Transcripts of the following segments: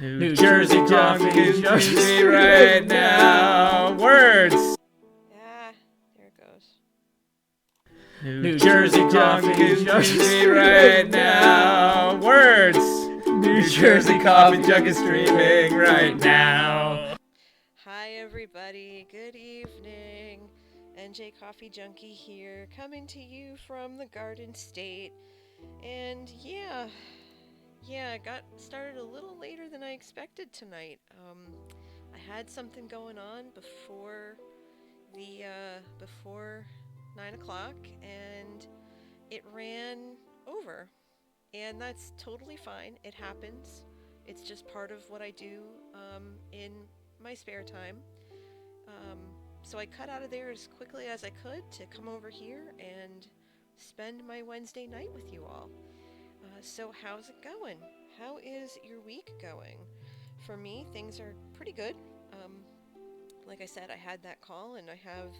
New Jersey coffee is me right now. Words. Ah, there it goes. New Jersey coffee is me right now. Words. New Jersey coffee jug is streaming right now. Hi everybody, good evening. NJ Coffee Junkie here, coming to you from the Garden State. And yeah, I got started a little later than I expected tonight. I had something going on before before 9 o'clock, and it ran over. And that's totally fine. It happens. It's just part of what I do in my spare time. So I cut out of there as quickly as I could to come over here and spend my Wednesday night with you all. So how's it going? How is your week going? For me, things are pretty good. Like I said, I had that call, and I have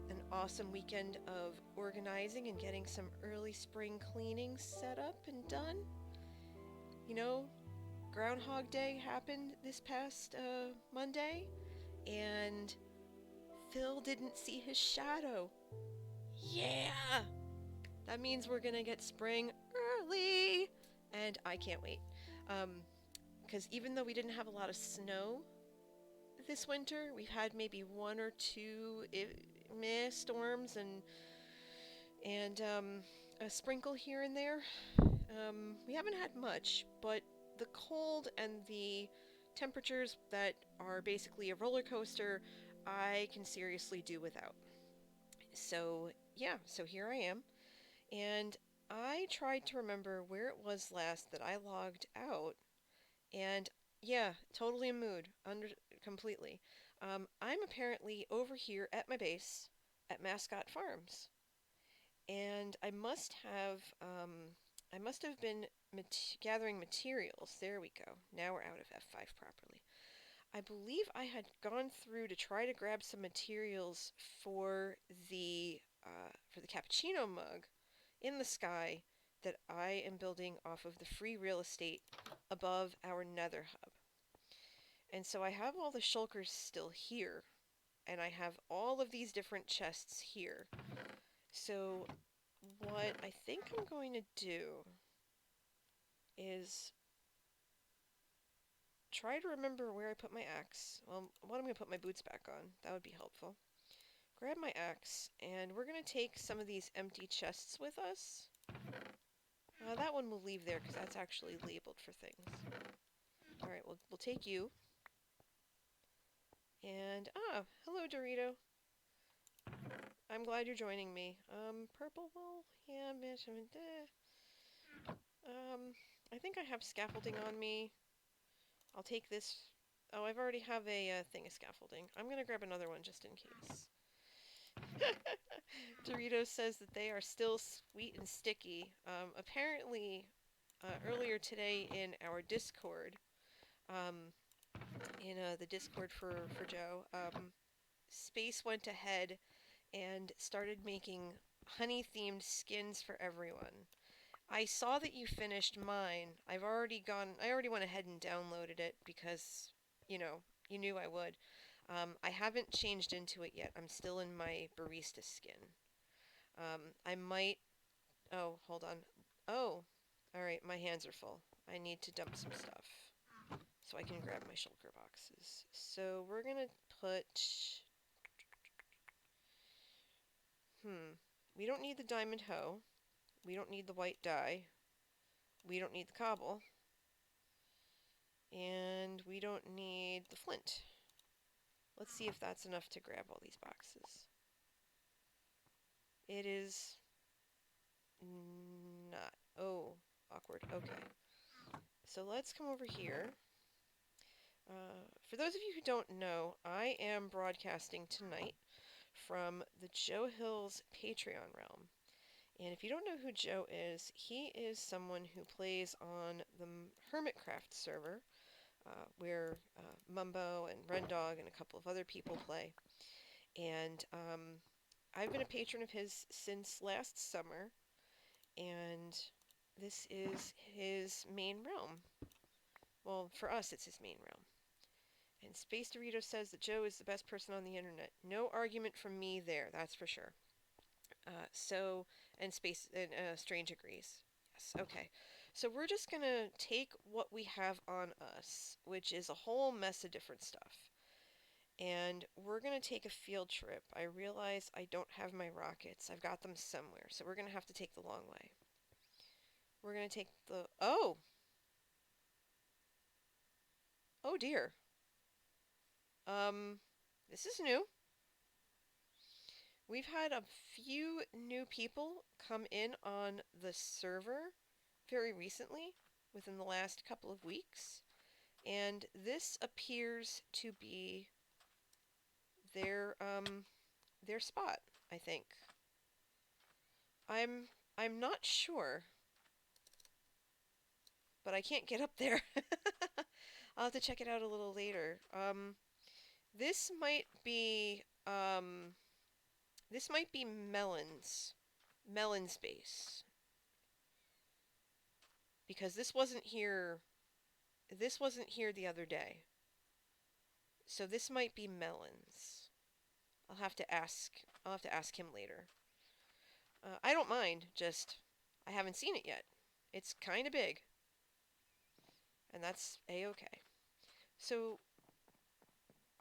an awesome weekend of organizing and getting some early spring cleaning set up and done. You know, Groundhog Day happened this past Monday, and Phil didn't see his shadow. Yeah! That means we're gonna get spring early, and I can't wait. Because even though we didn't have a lot of snow this winter, we've had maybe one or two storms and a sprinkle here and there. We haven't had much, but the cold and the temperatures that are basically a roller coaster, I can seriously do without. So yeah, so here I am, and I tried to remember where it was last that I logged out, and yeah, totally a mood, completely. I'm apparently over here at my base at Mascot Farms, and I must have been gathering materials. There we go. Now we're out of F5 properly. I believe I had gone through to try to grab some materials for the cappuccino mug in the sky that I am building off of the free real estate above our nether hub. And so I have all the shulkers still here, and I have all of these different chests here. So what I think I'm going to do is try to remember where I put my axe. Well, what I'm going to put my boots back on. That would be helpful. Grab my axe, and we're going to take some of these empty chests with us. That one we'll leave there because that's actually labeled for things. Alright, we'll take you. And, hello Dorito. I'm glad you're joining me. Purple wool? Yeah, I think I have scaffolding on me. I'll take this. Oh, I've already have a thing of scaffolding. I'm gonna grab another one just in case. Dorito says that they are still sweet and sticky. Apparently, earlier today in our Discord, in the Discord for Joe, Space went ahead and started making honey-themed skins for everyone. I saw that you finished mine. I already went ahead and downloaded it because, you knew I would. I haven't changed into it yet. I'm still in my barista skin. I might... Oh, hold on. Oh, alright, my hands are full. I need to dump some stuff so I can grab my shulker boxes. So we're gonna put... We don't need the diamond hoe. We don't need the white dye. We don't need the cobble. And we don't need the flint. Let's see if that's enough to grab all these boxes. It is not. Oh, awkward. Okay. So let's come over here. For those of you who don't know, I am broadcasting tonight from the Joe Hills Patreon realm. And if you don't know who Joe is, he is someone who plays on the Hermitcraft server, where Mumbo and Rendog and a couple of other people play. And I've been a patron of his since last summer, and this is his main realm. Well, for us, it's his main realm. And Space Dorito says that Joe is the best person on the internet. No argument from me there, that's for sure. So, and Space and Strange agrees. Yes, okay. So we're just gonna take what we have on us, which is a whole mess of different stuff, and we're gonna take a field trip. I realize I don't have my rockets. I've got them somewhere, so we're gonna have to take the long way. We're gonna take the oh dear. Um, this is new. We've had a few new people come in on the server very recently, within the last couple of weeks, and this appears to be their their spot, I think. I'm I'm not sure, but I can't get up there. I'll have to check it out a little later. This might be Melon's base, because this wasn't here the other day. So this might be Melon's. I'll have to ask him later. I don't mind, just I haven't seen it yet. It's kind of big, and that's a-okay. So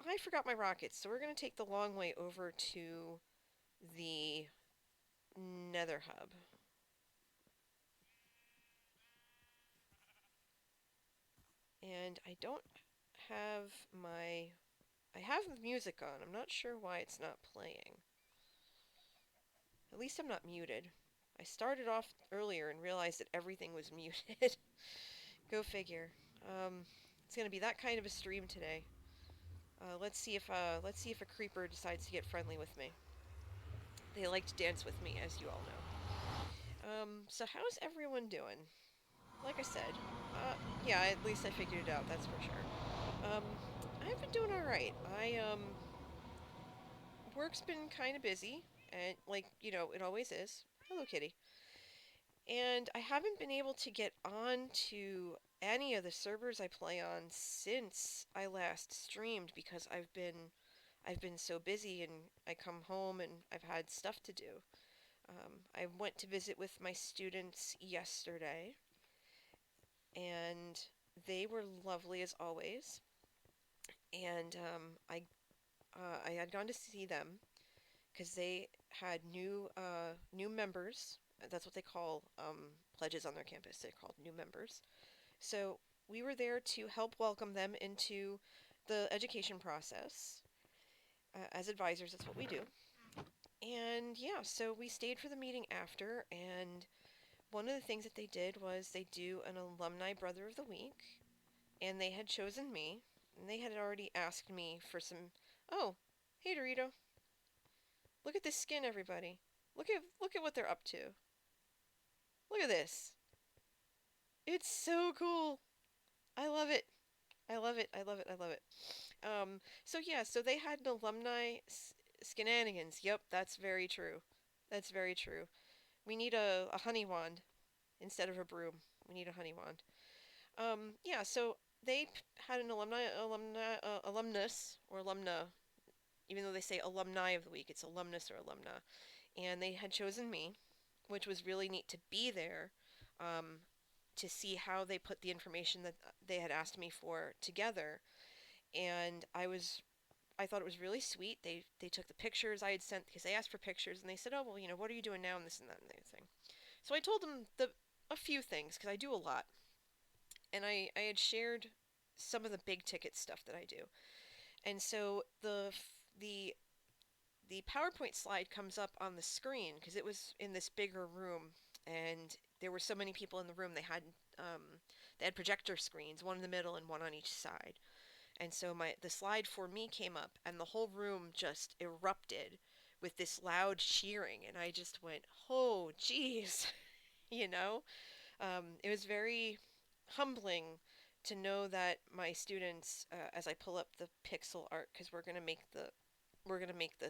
I forgot my rockets, so we're going to take the long way over to the Nether Hub. And I don't have my... I have the music on. I'm not sure why it's not playing. At least I'm not muted. I started off earlier and realized that everything was muted. Go figure. It's gonna be that kind of a stream today. Let's see if a creeper decides to get friendly with me. They like to dance with me, as you all know. So how's everyone doing? Like I said, yeah, at least I figured it out. That's for sure. I've been doing all right. Work's been kind of busy, and like it always is. Hello, kitty. And I haven't been able to get on to any of the servers I play on since I last streamed because I've been so busy, and I come home and I've had stuff to do. I went to visit with my students yesterday, and they were lovely as always. And I had gone to see them because they had new members. That's what they call pledges on their campus. They're called new members. So we were there to help welcome them into the education process as advisors. That's what we do. And yeah, so we stayed for the meeting after, and one of the things that they did was they do an alumni brother of the week, and they had chosen me, and they had already asked me for some. Oh, hey Dorito, look at this skin, everybody. Look at what they're up to. Look at this. It's so cool. I love it. I love it. I love it. I love it. So yeah, so they had an alumni shenanigans. Yep, that's very true. That's very true. We need a honey wand instead of a broom. We need a honey wand. Yeah, so they had an alumnus or alumna, even though they say alumni of the week, it's alumnus or alumna, and they had chosen me, which was really neat to be there, um, to see how they put the information that they had asked me for together, and I thought it was really sweet. They took the pictures I had sent because they asked for pictures, and they said, "Oh well, what are you doing now?" and this and that and the other thing. So I told them a few things because I do a lot, and I had shared some of the big ticket stuff that I do. And so the the PowerPoint slide comes up on the screen because it was in this bigger room, and there were so many people in the room. They had projector screens, one in the middle and one on each side. And so the slide for me came up, and the whole room just erupted with this loud cheering, and I just went, "Oh, geez," you know. It was very humbling to know that my students, as I pull up the pixel art, because we're gonna make the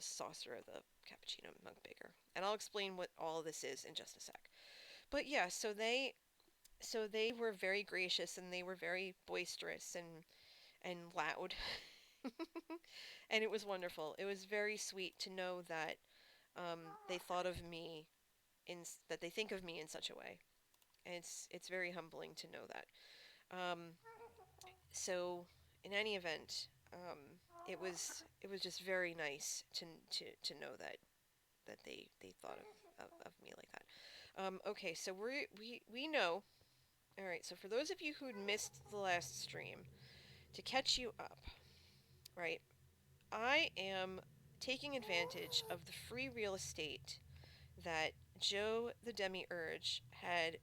saucer of the cappuccino mug bigger, and I'll explain what all of this is in just a sec. But yeah, so So they were very gracious and they were very boisterous and loud. And it was wonderful. It was very sweet to know that they thought of me that they think of me in such a way. And it's very humbling to know that. Um, so in any event, it was just very nice to know that they thought of me like that. Okay, so we know. All right, so for those of you who'd missed the last stream, to catch you up, right? I am taking advantage of the free real estate that Joe the Demiurge had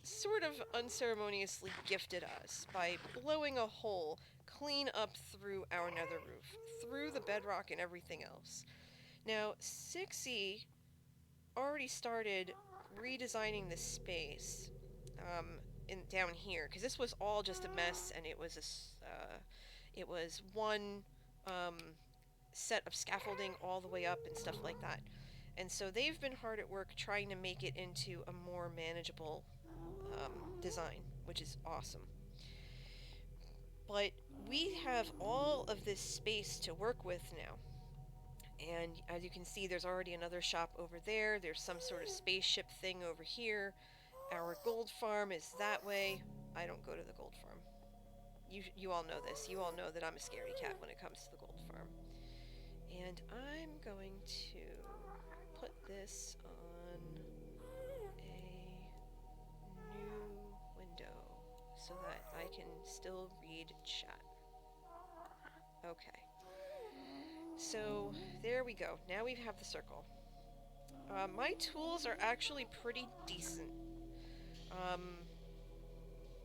sort of unceremoniously gifted us by blowing a hole clean up through our nether roof, through the bedrock and everything else. Now, 6E already started redesigning this space down here because this was all just a mess and it was one um, set of scaffolding all the way up and stuff like that. And so they've been hard at work trying to make it into a more manageable um, design, which is awesome. But we have all of this space to work with now. And as you can see, there's already another shop over there. There's some sort of spaceship thing over here. Our gold farm is that way. I don't go to the gold farm. You all know this. You all know that I'm a scaredy cat when it comes to the gold farm. And I'm going to put this on a new window so that I can still read chat. Okay. So there we go. Now we have the circle. My tools are actually pretty decent. Um,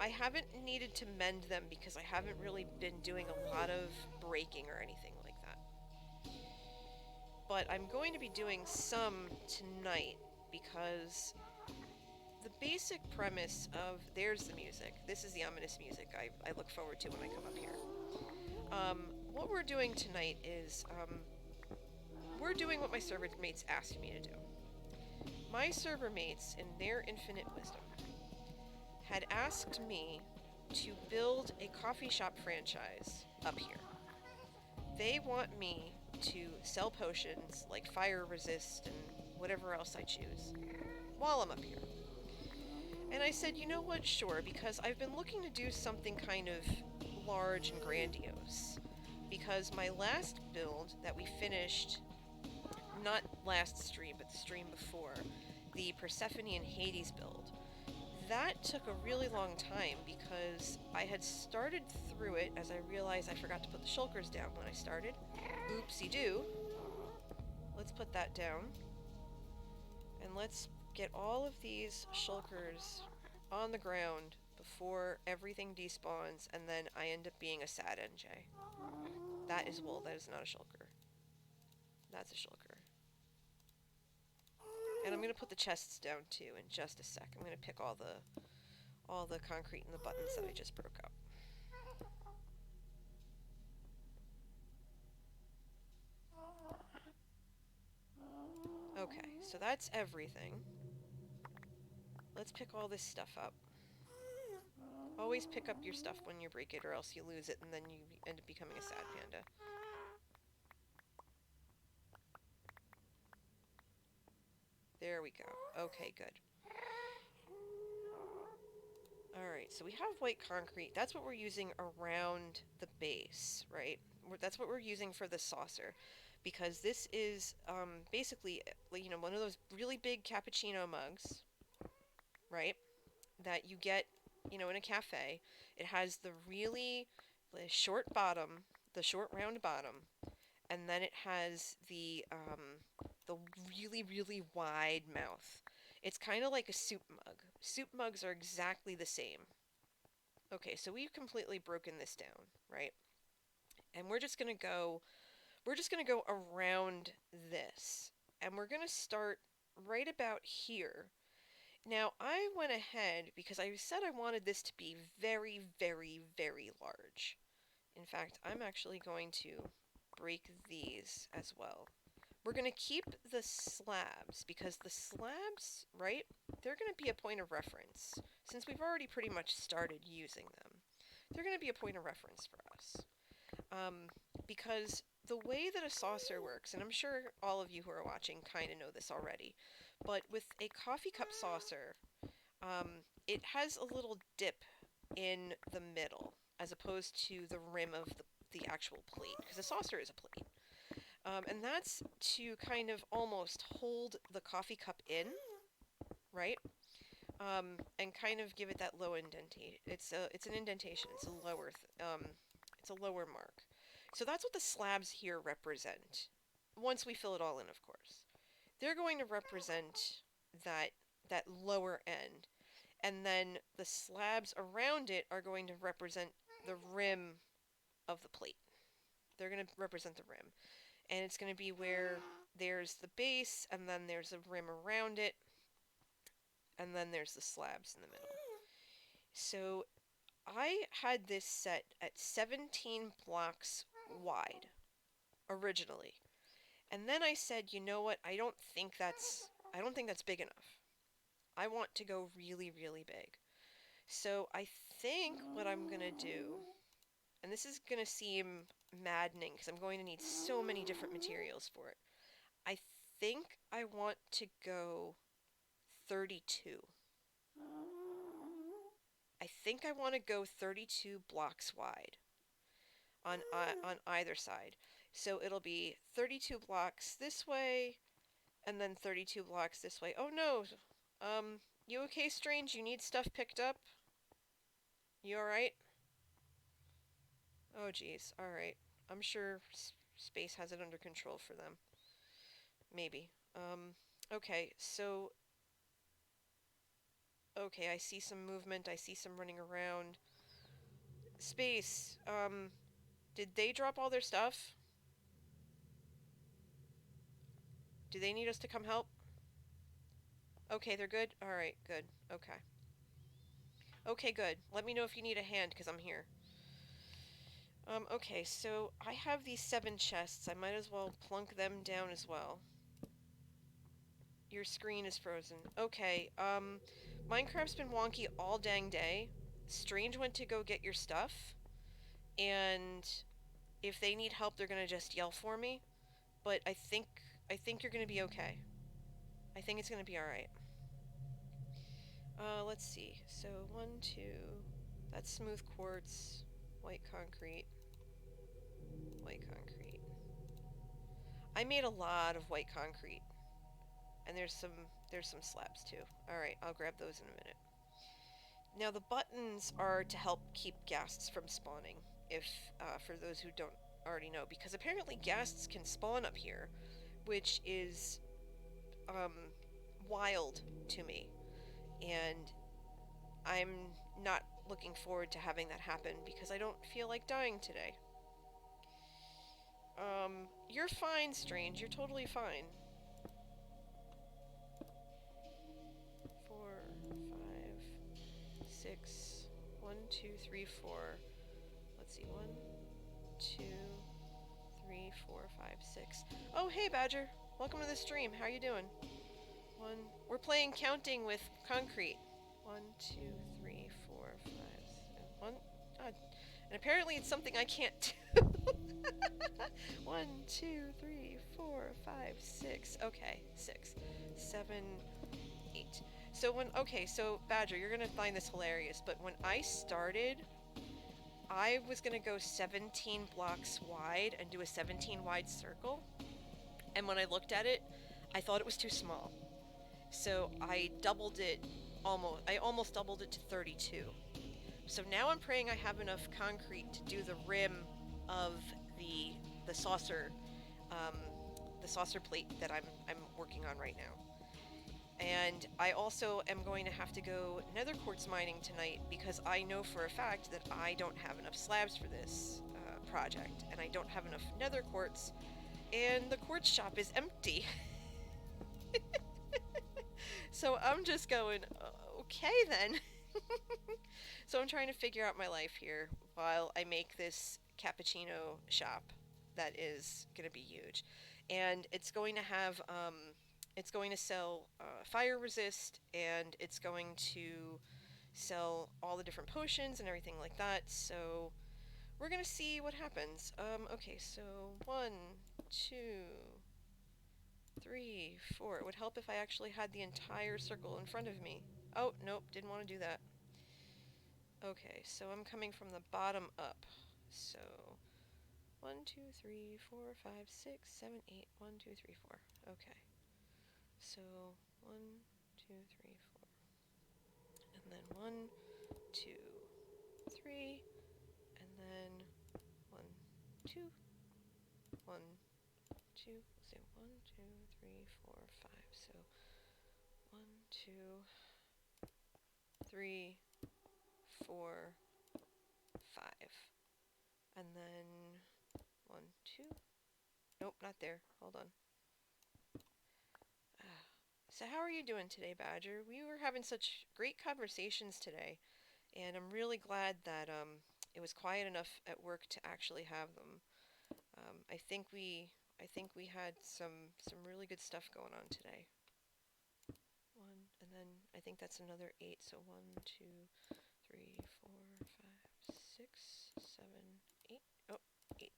I haven't needed to mend them because I haven't really been doing a lot of breaking or anything like that. But I'm going to be doing some tonight because the basic premise of there's the music. This is the ominous music I look forward to when I come up here. What we're doing tonight is we're doing what my server mates asked me to do. My server mates, in their infinite wisdom, had asked me to build a coffee shop franchise up here. They want me to sell potions like fire resist and whatever else I choose while I'm up here. And I said, you know what, sure, because I've been looking to do something kind of large and grandiose. Because my last build that we finished, not last stream, but the stream before, the Persephone and Hades build, that took a really long time because I had started through it as I realized I forgot to put the shulkers down when I started. Oopsie-doo. Let's put that down. And let's get all of these shulkers on the ground before everything despawns and then I end up being a sad NJ. That is wool, that is not a shulker. That's a shulker. And I'm gonna put the chests down too in just a sec. I'm gonna pick all the concrete and the buttons that I just broke up. Okay, so that's everything. Let's pick all this stuff up. Always pick up your stuff when you break it or else you lose it and then you end up becoming a sad panda. There we go. Okay, good. Alright, so we have white concrete. That's what we're using around the base, right? That's what we're using for the saucer. Because this is basically, one of those really big cappuccino mugs, right? That you get, in a cafe. It has the short bottom, the short round bottom, and then it has the really, really wide mouth. It's kind of like a soup mug. Soup mugs are exactly the same. Okay, so we've completely broken this down, right? And we're just gonna go around this. And we're gonna start right about here. Now, I went ahead because I said I wanted this to be very, very, very large. In fact, I'm actually going to break these as well. We're going to keep the slabs because the slabs, right, they're going to be a point of reference. Since we've already pretty much started using them, they're going to be a point of reference for us. Because the way that a saucer works, and I'm sure all of you who are watching kind of know this already, but with a coffee cup saucer, it has a little dip in the middle as opposed to the rim of the actual plate, because a saucer is a plate. And that's to kind of almost hold the coffee cup in, right? And kind of give it that low indentation. It's an indentation. It's a lower mark. So that's what the slabs here represent. Once we fill it all in, of course, they're going to represent that that lower end, and then the slabs around it are going to represent the rim of the plate. They're going to represent the rim, and it's going to be where there's the base, and then there's a rim around it, and then there's the slabs in the middle. So I had this set at 17 blocks wide originally. And then I said, you know what? I don't think that's big enough. I want to go really, really big. So I think what I'm going to do, and this is going to seem maddening because I'm going to need so many different materials for it. I think I want to go 32. I think I want to go 32 blocks wide on either side. So it'll be 32 blocks this way, and then 32 blocks this way. Oh no! You okay, Strange? You need stuff picked up? You alright? Oh geez, alright. I'm sure space has it under control for them. Maybe. Okay, so... Okay, I see some movement, I see some running around. Space, did they drop all their stuff? Do they need us to come help? Okay, they're good? Alright, good. Okay. Okay, good. Let me know if you need a hand, because I'm here. Okay, so I have these 7 chests. I might as well plunk them down as well. Your screen is frozen. Okay, Minecraft's been wonky all dang day. Strange went to go get your stuff. And if they need help, they're gonna just yell for me. But I think you're gonna be okay. I think it's gonna be alright. Let's see. So, 1, 2... That's smooth quartz, white concrete, white concrete. I made a lot of white concrete. And there's some slabs too. Alright, I'll grab those in a minute. Now the buttons are to help keep ghasts from spawning, if for those who don't already know, because apparently ghasts can spawn up here, which is wild to me. And I'm not looking forward to having that happen because I don't feel like dying today. You're fine, Strange. You're totally fine. 4, 5, 6. 1, 2, 3, 4. Let's see. 1, 2, 3, 4, 5, 6. Oh, hey, Badger. Welcome to the stream. How you doing? 1. We're playing counting with concrete. 1, 2, 3, 4, 5, 6. 1. God. And apparently it's something I can't do. 1, 2, 3, 4, 5, 6. Okay, 6, 7, 8. So so Badger, you're gonna find this hilarious, but when I started, I was gonna go 17 blocks wide and do a 17 wide circle. And when I looked at it, I thought it was too small. So I almost doubled it to 32. So now I'm praying I have enough concrete to do the rim of the saucer, the saucer plate that I'm working on right now. And I also am going to have to go Nether Quartz mining tonight because I know for a fact that I don't have enough slabs for this project, and I don't have enough Nether Quartz, and the quartz shop is empty. So I'm just going, okay then. So I'm trying to figure out my life here while I make this cappuccino shop that is going to be huge. and it's going to have it's going to sell fire resist, and it's going to sell all the different potions and everything like that. So we're gonna see what happens. Okay, so 1, 2, 3, 4. It would help if I actually had the entire circle in front of me. Oh, nope, didn't want to do that. Okay, so I'm coming from the bottom up. So 1, 2, 3, 4, 5, 6, 7, 8. 1, 2, 3, 4. Okay. So 1, 2, 3, 4. And then 1, 2, 3. And then 1, 2, 1, 2. Let's see. 1, 2, 3, 4, 5. So 1, 2, 3, 4, 5. And then 1, 2. Nope, not there. Hold on. So how are you doing today, Badger? We were having such great conversations today, and I'm really glad that it was quiet enough at work to actually have them. I think we had some really good stuff going on today. One, and then I think that's another 8. So 1, 2, 3, 4, 5, 6, 7, 8. Oh, 8. 1,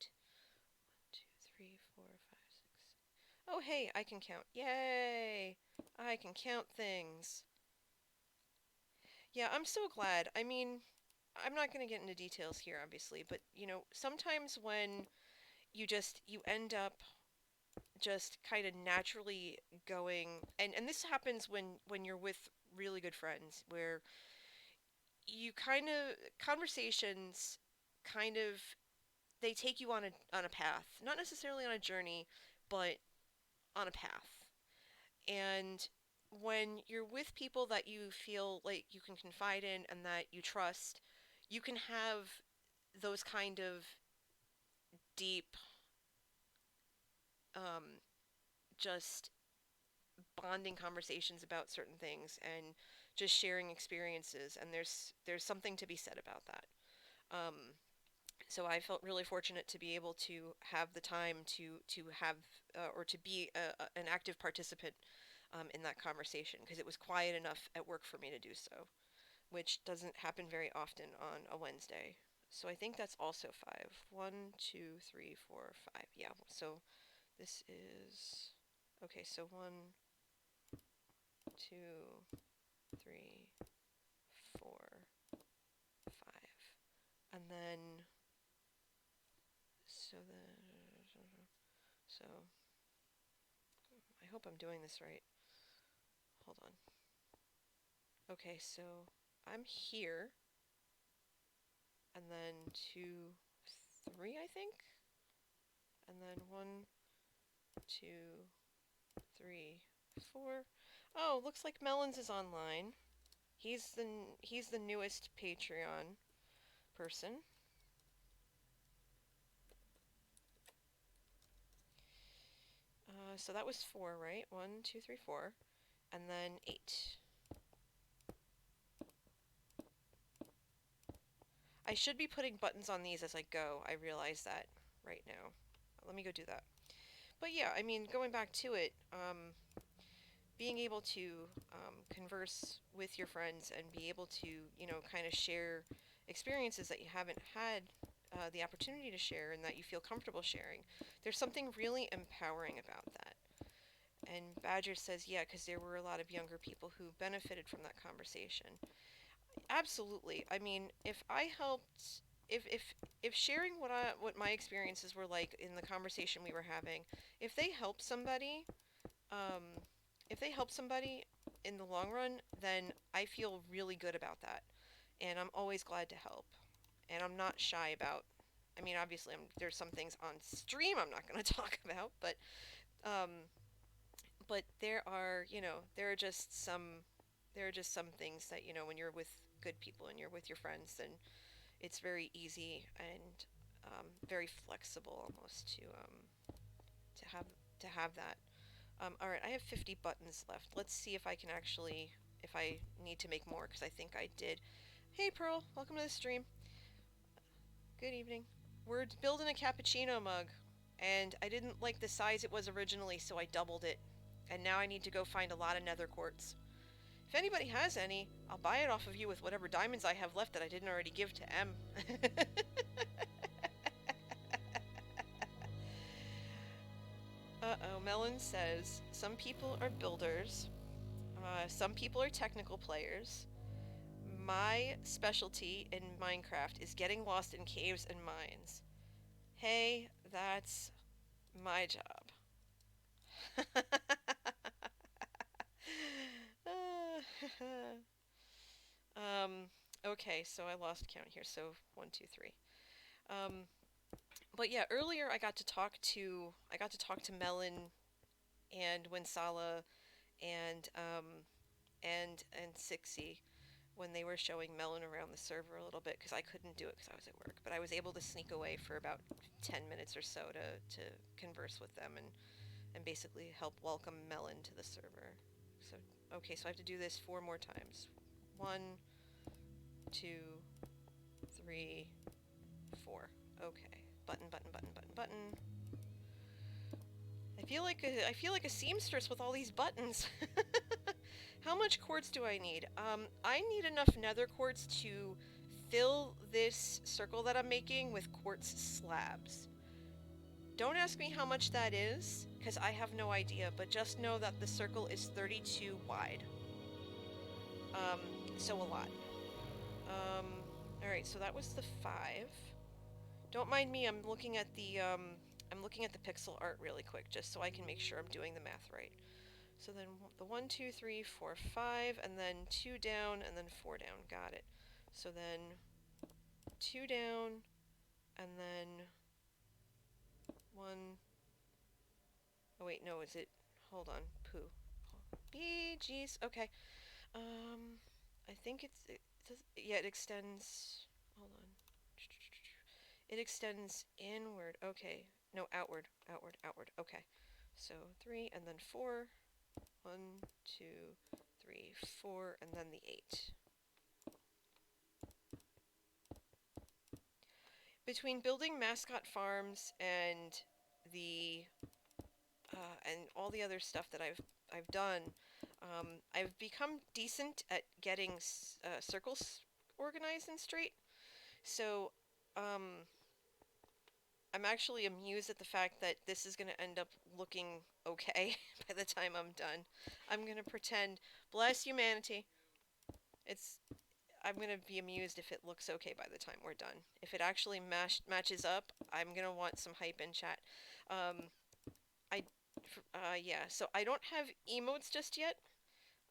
2, 3, 4, 5, 6. Oh, hey, I can count. Yay! I can count things. Yeah, I'm so glad. I mean, I'm not going to get into details here, obviously, but sometimes when you end up just kind of naturally going, and this happens when you're with really good friends, where you kind of conversations kind of they take you on a path, not necessarily on a journey, but on a path. And when you're with people that you feel like you can confide in and that you trust, you can have those kind of deep, um, just bonding conversations about certain things and just sharing experiences. And there's something to be said about that. Um, so I felt really fortunate to be able to have the time to have or to be an active participant in that conversation, because it was quiet enough at work for me to do so, which doesn't happen very often on a Wednesday. So I think that's also 5. 1, 2, 3, 4, 5. Yeah. So this is okay. So 1, 2, 3, 4, 5, and then so I hope I'm doing this right. Hold on. Okay, so I'm here, and then 2, 3, I think, and then 1, 2, 3, 4. Oh, looks like Melons is online. He's the newest Patreon person. So that was 4, right? 1, 2, 3, 4, and then 8. I should be putting buttons on these as I go. I realize that right now. Let me go do that. But yeah, I mean, going back to it, being able to converse with your friends and be able to, kind of share experiences that you haven't had the opportunity to share and that you feel comfortable sharing. There's something really empowering about that. And Badger says, yeah, because there were a lot of younger people who benefited from that conversation. Absolutely. I mean, if I helped, if sharing what my experiences were like in the conversation we were having, if they helped somebody, um, if they help somebody in the long run, then I feel really good about that. And I'm always glad to help. And I'm not shy about, I mean, obviously, there's some things on stream I'm not going to talk about, um, but there are just some things that, when you're with good people and you're with your friends, then it's very easy and very flexible almost to have to have that. All right, I have 50 buttons left. Let's see if I can actually, if I need to make more, because I think I did. Hey, Pearl, welcome to the stream. Good evening. We're building a cappuccino mug, and I didn't like the size it was originally, so I doubled it. And now I need to go find a lot of nether quartz. If anybody has any, I'll buy it off of you with whatever diamonds I have left that I didn't already give to M. Uh-oh, Melon says, some people are builders, some people are technical players. My specialty in Minecraft is getting lost in caves and mines. Hey, that's my job. um, okay, so I lost count here. So 1, 2, 3. Um, but yeah, earlier I got to talk to Melon and Winsala and and Sixie when they were showing Melon around the server a little bit because I couldn't do it because I was at work. But I was able to sneak away for about 10 minutes or so to converse with them and basically help welcome Melon to the server. So, okay, so I have to do this 4 more times. 1, 2, 3, 4. Okay. Button, button, button, button, button. I feel like a seamstress with all these buttons. How much quartz do I need? I need enough nether quartz to fill this circle that I'm making with quartz slabs. Don't ask me how much that is, because I have no idea, but just know that the circle is 32 wide. Um, so a lot. Alright, so that was the 5. Don't mind me, I'm looking at the pixel art really quick, just so I can make sure I'm doing the math right. So then the 1, 2, 3, 4, 5, and then 2 down, and then 4 down. Got it. So then 2 down, and then 1. Oh wait, no, is it? Hold on, poo. Bee geez. Okay. I think it does. Yeah, it extends. Hold on. It extends inward. Okay. No, outward, outward, outward. Okay. So 3, and then 4. 1, 2, 3, 4, and then the 8. Between building mascot farms the and all the other stuff that I've done, I've become decent at getting circles organized and straight. So I'm actually amused at the fact that this is going to end up looking okay by the time I'm done. I'm going to pretend, bless humanity. It's I'm gonna be amused if it looks okay by the time we're done. If it actually matches up, I'm gonna want some hype in chat. Um, I, yeah, so I don't have emotes just yet.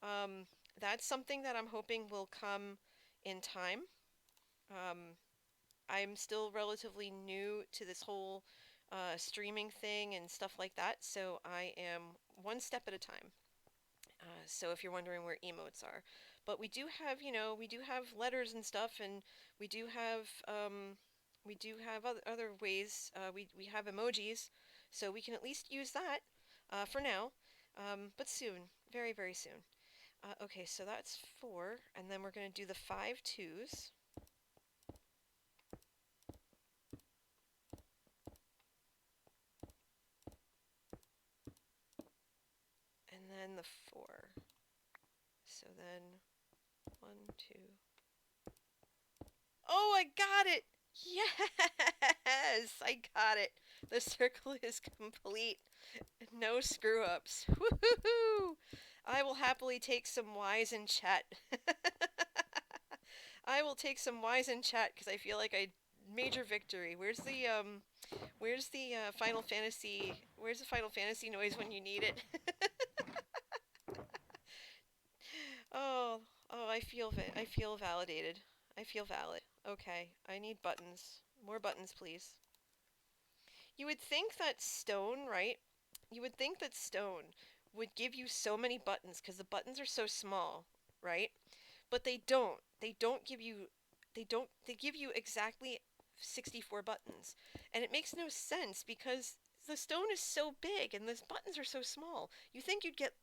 Um, that's something that I'm hoping will come in time. Um, I'm still relatively new to this whole streaming thing and stuff like that, so I am one step at a time. So if you're wondering where emotes are, but we do have, we do have letters and stuff, and we do have, other ways. We have emojis, so we can at least use that for now, but soon, very very soon. Okay, so that's 4, and then we're gonna do the 5 2s, and then the 4. So then 1 2. Oh, I got it! Yes, I got it. The circle is complete. No screw ups. Woohoo! I will happily take some Ys in chat. I will take some Ys in chat because I feel like I major victory. Where's the Final Fantasy? Where's the Final Fantasy noise when you need it? Oh, oh, I feel validated. I feel valid. Okay, I need buttons. More buttons, please. You would think that stone, right? You would think that stone would give you so many buttons because the buttons are so small, right? But they don't. They give you exactly 64 buttons. And it makes no sense because the stone is so big and the buttons are so small. You think you'd get,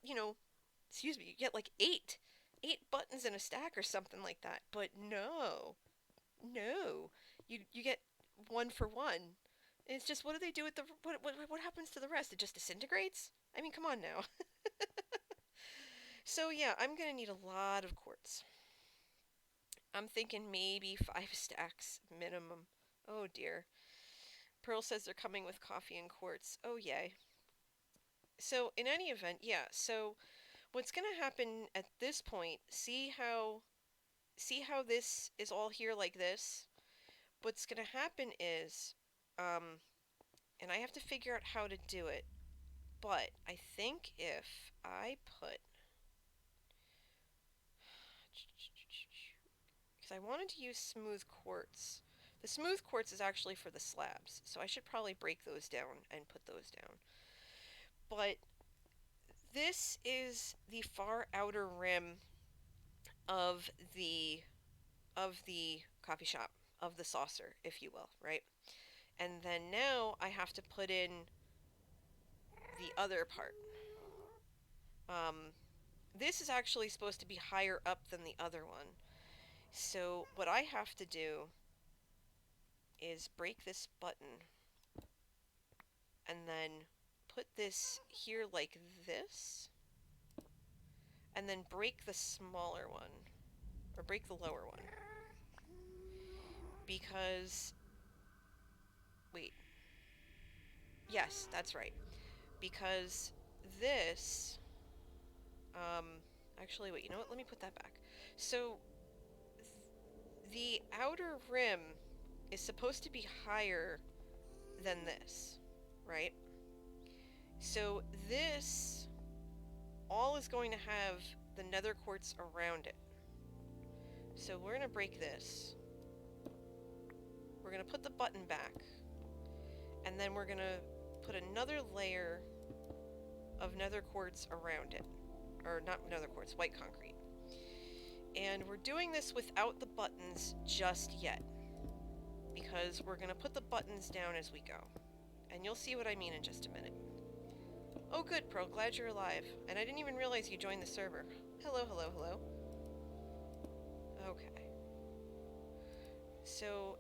excuse me, you get like 8. 8 buttons in a stack or something like that. But no. No. You get 1 for 1. It's just, what do they do with the, what happens to the rest? It just disintegrates? I mean, come on now. So yeah, I'm gonna need a lot of quartz. I'm thinking maybe 5 stacks minimum. Oh dear. Pearl says they're coming with coffee and quartz. Oh yay. So in any event, yeah, so what's gonna happen at this point, see how this is all here like this? What's gonna happen is, and I have to figure out how to do it, but I think if I put, because I wanted to use smooth quartz. The smooth quartz is actually for the slabs, so I should probably break those down and put those down. But this is the far outer rim of the of the coffee shop, of the saucer, if you will, right? And then now I have to put in the other part. Um, this is actually supposed to be higher up than the other one. So what I have to do is break this button and then put this here like this, and then break the smaller one, or break the lower one. Because, wait, yes, that's right. Because this, um, actually, wait, you know what? Let me put that back. So, the outer rim is supposed to be higher than this, right? So this all is going to have the nether quartz around it. So we're going to break this. We're going to put the button back. And then we're going to put another layer of nether quartz around it. Or not nether quartz, white concrete. And we're doing this without the buttons just yet, because we're going to put the buttons down as we go. And you'll see what I mean in just a minute. Oh good, Pro, glad you're alive. And I didn't even realize you joined the server. Hello, hello, hello. Okay. So,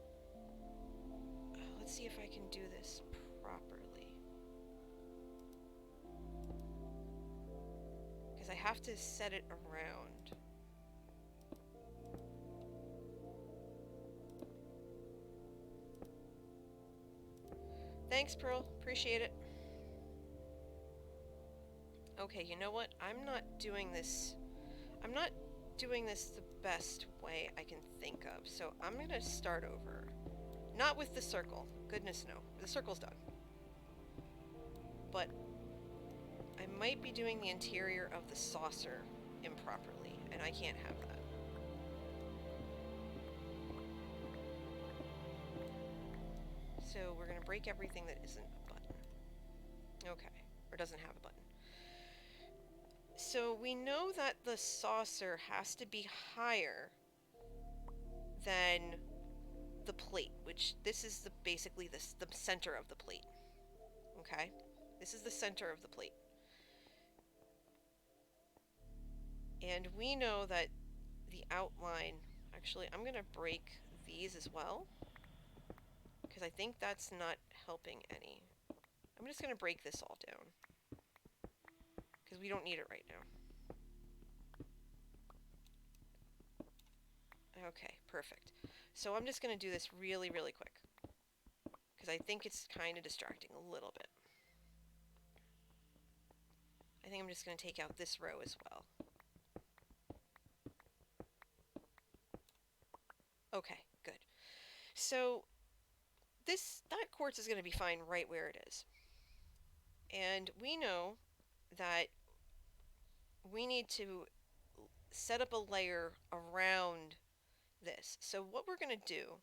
let's see if I can do this properly. Because I have to set it around. Thanks, Pearl. Appreciate it. Okay, you know what? I'm not doing this the best way I can think of. So I'm gonna start over. Not with the circle. Goodness no. The circle's done. But I might be doing the interior of the saucer improperly, and I can't have that. So we're gonna break everything that isn't a button. Okay. Or doesn't have a button. So we know that the saucer has to be higher than the plate, which this is basically the center of the plate. Okay? This is the center of the plate. And we know that the outline, actually I'm going to break these as well, because I think that's not helping any. I'm just going to break this all down, because we don't need it right now. Okay, perfect. So I'm just going to do this really, really quick, because I think it's kind of distracting a little bit. I think I'm just going to take out this row as well. Okay, good. So that quartz is going to be fine right where it is. And we know that we need to set up a layer around this. So what we're going to do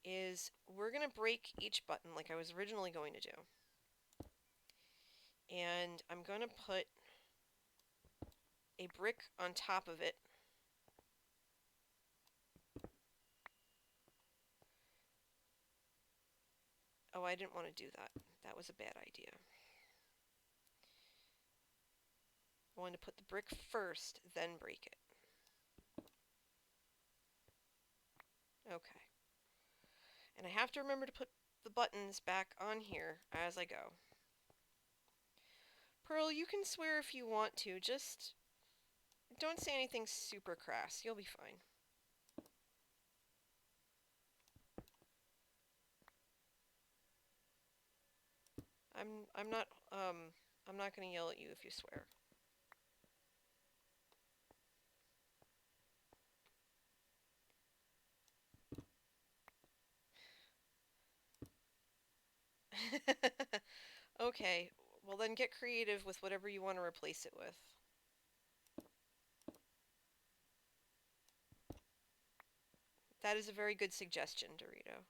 is we're going to break each button like I was originally going to do. And I'm going to put a brick on top of it. Oh, I didn't want to do that. That was a bad idea. I wanted to put the brick first, then break it. Okay. And I have to remember to put the buttons back on here as I go. Pearl, you can swear if you want to, just don't say anything super crass. You'll be fine. I'm not I'm not gonna yell at you if you swear. Okay, well then get creative with whatever you want to replace it with. That is a very good suggestion, Dorito.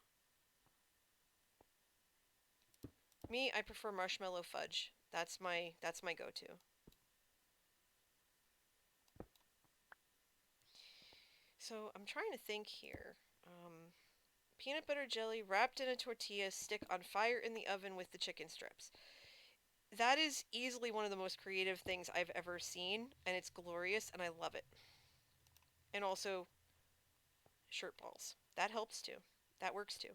Me, I prefer marshmallow fudge. That's my go-to. So I'm trying to think here. Peanut butter jelly wrapped in a tortilla, stick on fire in the oven with the chicken strips. That is easily one of the most creative things I've ever seen, and it's glorious, and I love it. And also, shirt balls. That helps too. That works too.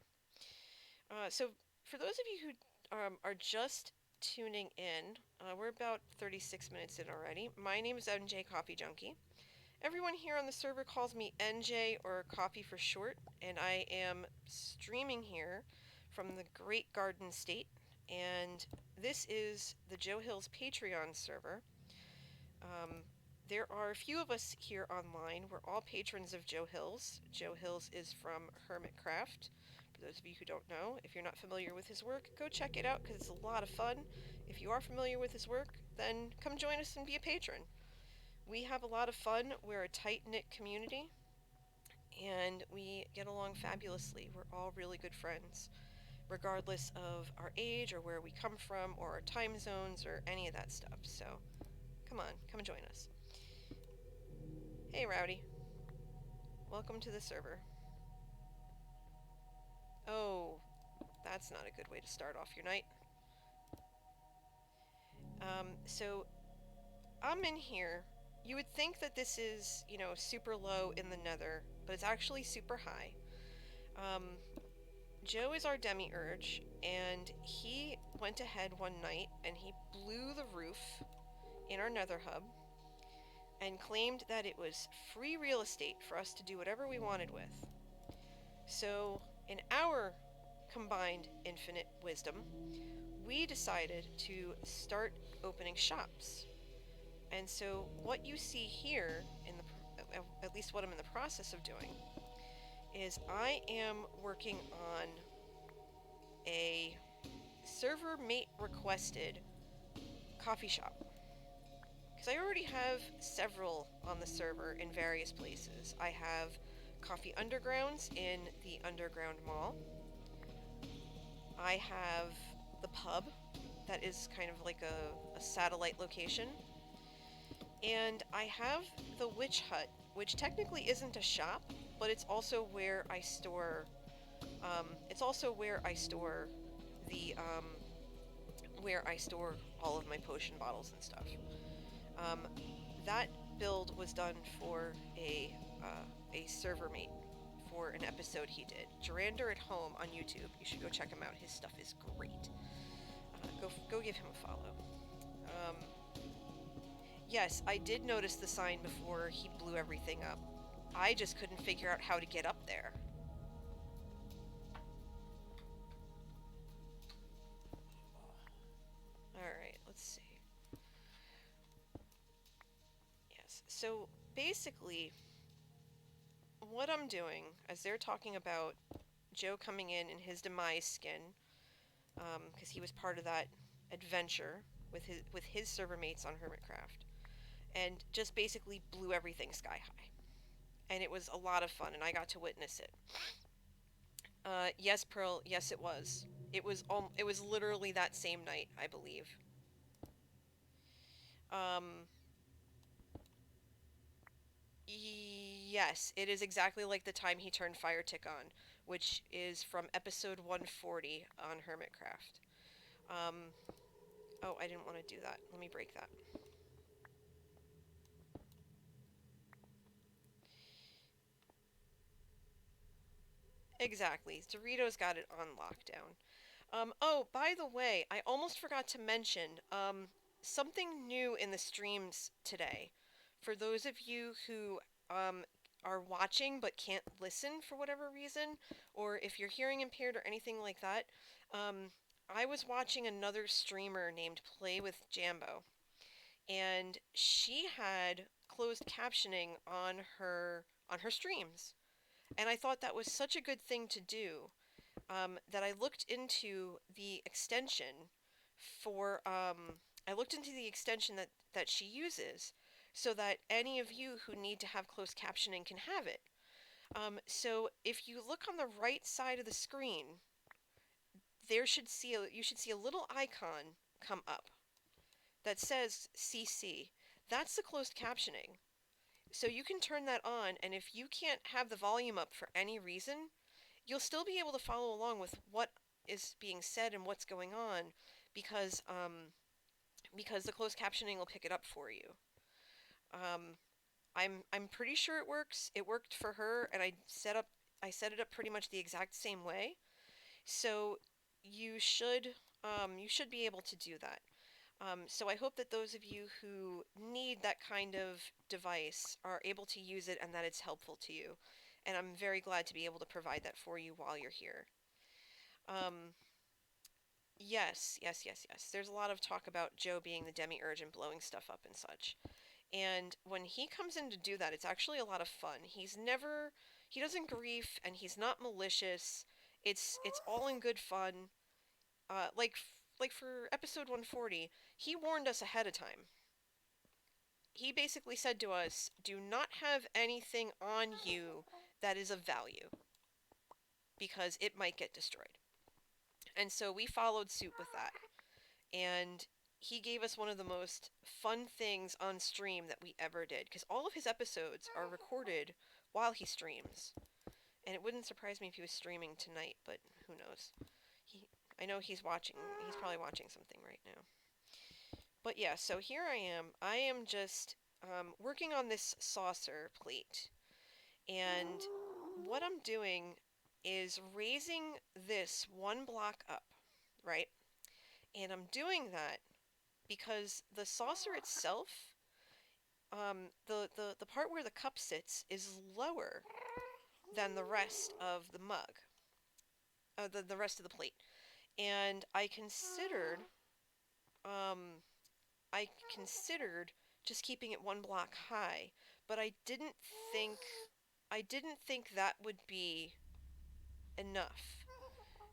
So, for those of you who are just tuning in, we're about 36 minutes in already. My name is NJ Coffee Junkie. Everyone here on the server calls me NJ or Coffee for short, and I am streaming here from the Great Garden State, and this is the Joe Hills Patreon server. Um, there are a few of us here online. We're all patrons of Joe Hills. Joe Hills is from Hermitcraft. For those of you who don't know, if you're not familiar with his work, go check it out because it's a lot of fun. If you are familiar with his work, then come join us and be a patron. We have a lot of fun. We're a tight-knit community, and we get along fabulously. We're all really good friends, regardless of our age or where we come from or our time zones or any of that stuff. So, come on, come and join us. Hey, Rowdy. Welcome to the server. Oh, that's not a good way to start off your night. So I'm in here. You would think that this is, super low in the nether, but it's actually super high. Um, Joe is our demiurge, and he went ahead one night and he blew the roof in our nether hub and claimed that it was free real estate for us to do whatever we wanted with. So, in our combined infinite wisdom, we decided to start opening shops. And so what you see here, at least what I'm in the process of doing, is I am working on a server mate requested coffee shop. Because I already have several on the server in various places. I have Coffee Undergrounds in the Underground Mall. I have the pub, that is kind of like a satellite location. And I have the Witch Hut, which technically isn't a shop, but it's also where I store. The where I store all of my potion bottles and stuff. Um, that build was done for a server mate for an episode he did. Jarander at Home on YouTube. You should go check him out. His stuff is great. Go give him a follow. Yes, I did notice the sign before he blew everything up. I just couldn't figure out how to get up there. Alright, let's see. Yes, so basically, what I'm doing, as they're talking about Joe coming in his demise skin, because he was part of that adventure with his server mates on Hermitcraft, and just basically blew everything sky high. And it was a lot of fun, and I got to witness it. Yes, Pearl. Yes, it was. It was literally that same night, I believe. Um, yes, it is exactly like the time he turned Fire Tick on, which is from episode 140 on Hermitcraft. Um, oh, I didn't want to do that. Let me break that. Exactly. Doritos got it on lockdown. Oh, by the way, I almost forgot to mention something new in the streams today. For those of you who um, are watching but can't listen for whatever reason, or if you're hearing impaired or anything like that, um, I was watching another streamer named Play with Jambo, and she had closed captioning on her streams, and I thought that was such a good thing to do that I looked into the extension for I looked into the extension that she uses so that any of you who need to have closed captioning can have it. So if you look on the right side of the screen, you should see a little icon come up that says CC. That's the closed captioning. So you can turn that on, and if you can't have the volume up for any reason, you'll still be able to follow along with what is being said and what's going on because because the closed captioning will pick it up for you. Um, I'm pretty sure it works. It worked for her, and I set it up pretty much the exact same way. So you should you should be able to do that. So I hope that those of you who need that kind of device are able to use it and that it's helpful to you. And I'm very glad to be able to provide that for you while you're here. Um, yes. There's a lot of talk about Joe being the demiurge and blowing stuff up and such. And when he comes in to do that, it's actually a lot of fun. He doesn't grief, and he's not malicious. It's all in good fun. Uh, like, like for episode 140, he warned us ahead of time. He basically said to us, "Do not have anything on you that is of value, because it might get destroyed." And so we followed suit with that. And he gave us one of the most fun things on stream that we ever did, because all of his episodes are recorded while he streams. And it wouldn't surprise me if he was streaming tonight, but who knows. I know he's watching. He's probably watching something right now. But yeah, so here I am. I am just working on this saucer plate. And what I'm doing is raising this one block up, right? And I'm doing that because the saucer itself, the part where the cup sits is lower than the rest of the mug, the rest of the plate. And um, I considered just keeping it one block high, but think, I didn't think that would be enough.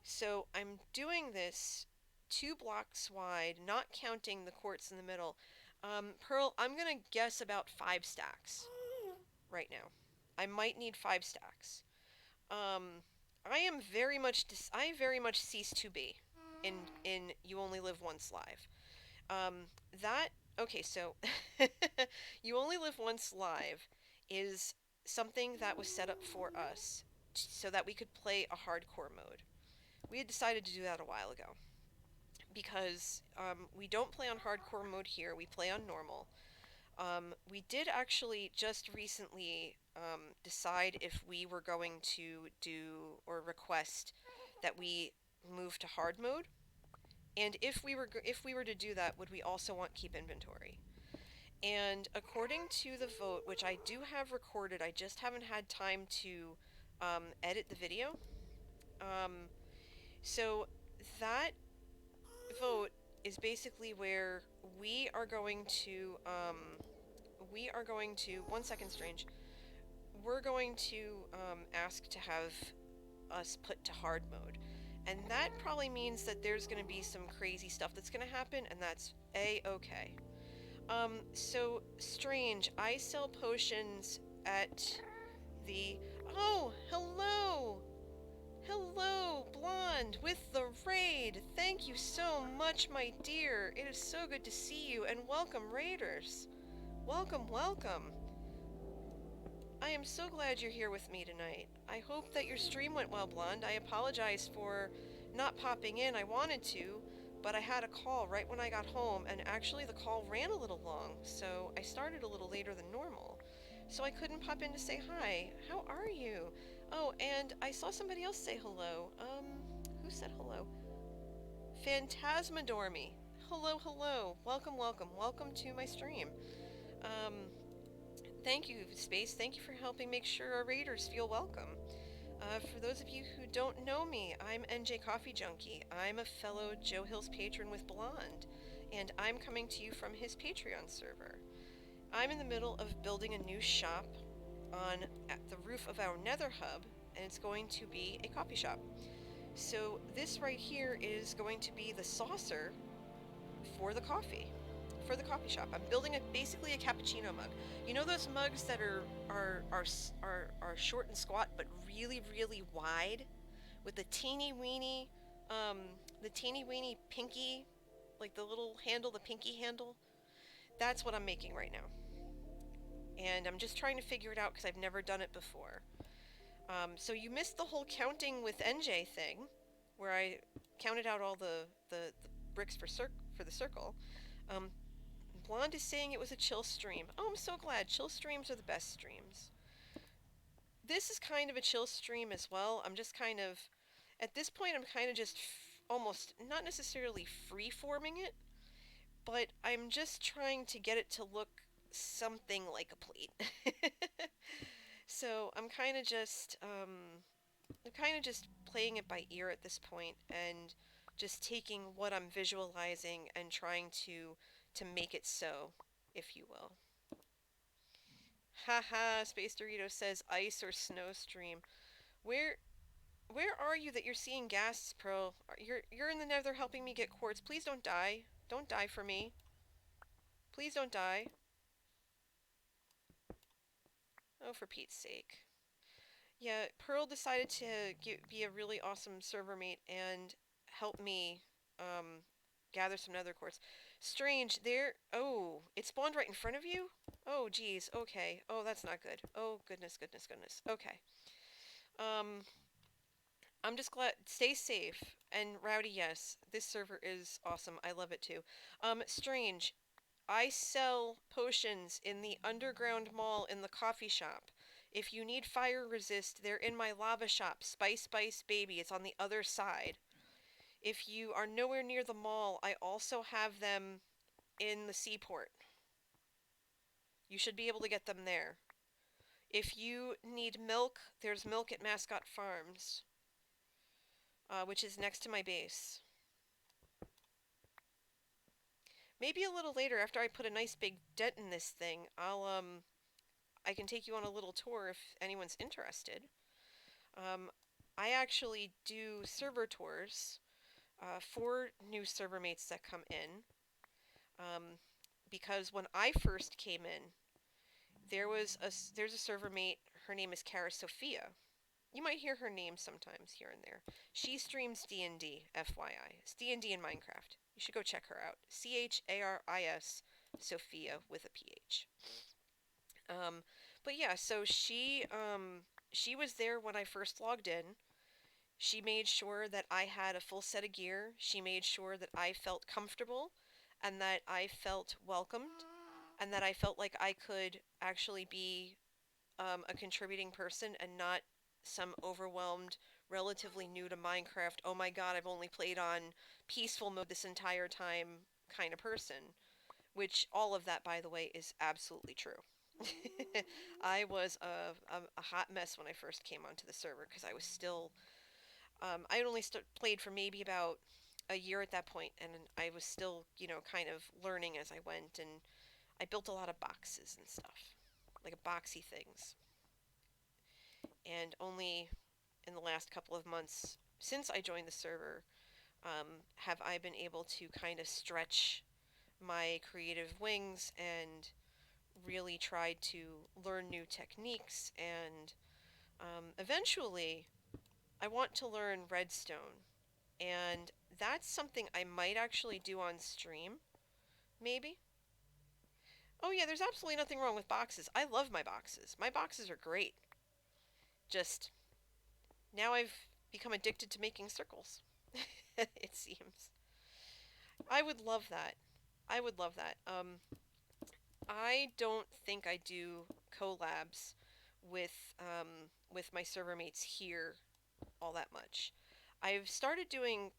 So I'm doing this 2 blocks wide, not counting the quartz in the middle. Pearl, I'm gonna guess about 5 stacks right now. I might need 5 stacks. Um, I very much cease to be in You Only Live Once Live. Um, that okay, so You Only Live Once Live is something that was set up for us so that we could play a hardcore mode. We had decided to do that a while ago because we don't play on hardcore mode here, we play on normal. We did actually just recently decide if we were going to do or request that we move to hard mode, and if we were to do that, would we also want keep inventory? And according to the vote, which I do have recorded, I just haven't had time to edit the video. Um, so that vote is basically where we are going to 1 second, Strange. We're going to ask to have us put to hard mode. And that probably means that there's going to be some crazy stuff that's going to happen, and that's A-okay. So, Strange, I sell potions at the... Oh, hello! Hello, Blonde, with the raid! Thank you so much, my dear. It is so good to see you, and welcome, raiders. Welcome. I am so glad you're here with me tonight. I hope that your stream went well, Blonde. I apologize for not popping in. I wanted to, but I had a call right when I got home, and actually the call ran a little long, so I started a little later than normal. So I couldn't pop in to say hi. How are you? Oh, and I saw somebody else say hello. Who said hello? Phantasmadormy. Hello, hello. Welcome, welcome. Welcome to my stream. Um, Thank you, Space. Thank you for helping make sure our raiders feel welcome. For those of you who don't know me, I'm NJ Coffee Junkie. I'm a fellow Joe Hills patron with Blonde, and I'm coming to you from his Patreon server. I'm in the middle of building a new shop at the roof of our Nether hub, and it's going to be a coffee shop. So this right here is going to be the saucer for the coffee, for the coffee shop. I'm building basically a cappuccino mug. You know those mugs that are short and squat, but really wide, with um, the teeny weeny pinky, like the little handle, the pinky handle. That's what I'm making right now, and I'm just trying to figure it out because I've never done it before. So you missed the whole counting with NJ thing, where I counted out all the bricks for the circle. Um, Blonde is saying it was a chill stream. Oh, I'm so glad. Chill streams are the best streams. This is kind of a chill stream as well. I'm just kind of, at this point, I'm kind of just almost, not necessarily free-forming it, but I'm just trying to get it to look something like a plate. So I'm kind of just playing it by ear at this point and just taking what I'm visualizing and trying to make it so, if you will. Haha, Space Dorito says ice or snow stream. Where where are you that you're seeing ghasts, Pearl? You're in the Nether helping me get quartz. Please don't die. Don't die for me. Please don't die. Oh, for Pete's sake. Yeah, Pearl decided to be a really awesome server mate and help me um, gather some Nether quartz. Strange, there. Oh, it spawned right in front of you? Oh, geez. Okay. Oh, that's not good. Oh, goodness, goodness, goodness. Okay. Um, I'm just glad. Stay safe. And Rowdy, yes, this server is awesome. I love it too. Strange. I sell potions in the underground mall in the coffee shop. If you need fire resist, they're in my lava shop. Spice Spice Baby. It's on the other side. If you are nowhere near the mall, I also have them in the seaport. You should be able to get them there. If you need milk, there's milk at Mascot Farms, which is next to my base. Maybe a little later, after I put a nice big dent in this thing, I can take you on a little tour if anyone's interested. Um, I actually do server tours for new server mates that come in. Um, because when I first came in, there's a server mate. Her name is Cara Sophia. You might hear her name sometimes here and there. She streams D&D, FYI. It's D&D and Minecraft. You should go check her out. Charis Sophia with a PH. Um, but yeah, so she was there when I first logged in. She made sure that I had a full set of gear. She made sure that I felt comfortable and that I felt welcomed and that I felt like I could actually be a contributing person and not some overwhelmed, relatively new to Minecraft, oh my god, I've only played on peaceful mode this entire time kind of person. Which all of that, by the way, is absolutely true. I was a hot mess when I first came onto the server because I was still. I had only played for maybe about a year at that point, and I was still, kind of learning as I went, and I built a lot of boxes and stuff, like boxy things. And only in the last couple of months since I joined the server have I been able to kind of stretch my creative wings and really tried to learn new techniques and eventually I want to learn redstone and that's something I might actually do on stream maybe. Oh yeah, there's absolutely nothing wrong with boxes. I love my boxes. My boxes are great. Just now I've become addicted to making circles. It seems. I would love that. I would love that. I don't think I do collabs with with my server mates here all that much. I've started doing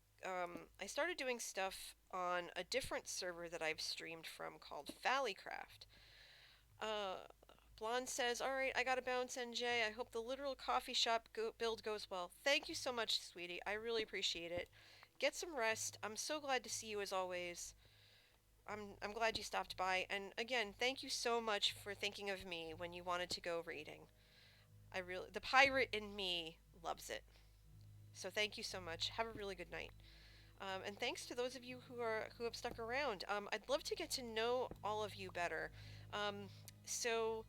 I started doing stuff on a different server that I've streamed from called Valleycraft. Uh, Blonde says, "All right, I gotta bounce, NJ. I hope the literal coffee shop build goes well. Thank you so much, sweetie. I really appreciate it. Get some rest. I'm so glad to see you as always. I'm glad you stopped by. And again, thank you so much for thinking of me when you wanted to go raiding. The pirate in me loves it. So thank you so much. Have a really good night." And thanks to those of you who have stuck around. I'd love to get to know all of you better. Um, so,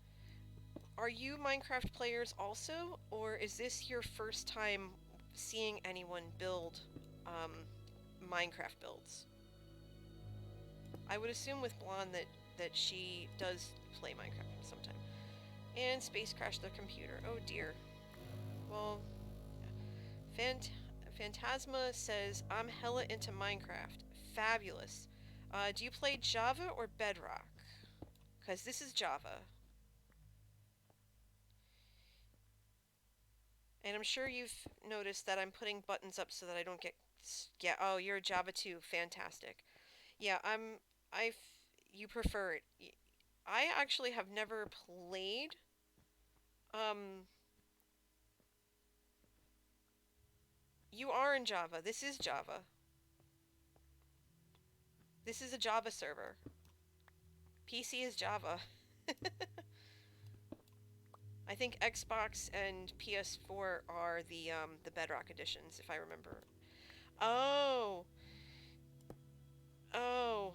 are you Minecraft players also, or is this your first time seeing anyone build um, Minecraft builds? I would assume with Blonde that she does play Minecraft sometime. And space crashed the computer. Oh dear. Well, Fant Phantasma says, "I'm hella into Minecraft. Fabulous. Do you play Java or Bedrock? Because this is Java. And I'm sure you've noticed that I'm putting buttons up so that I don't get... Yeah, oh, you're a Java too. Fantastic. Yeah, I've... You prefer it. I actually have never played... Um... You are in Java. This is Java. This is a Java server. PC is Java. I think Xbox and PS4 are the Bedrock editions, if I remember. Oh, oh,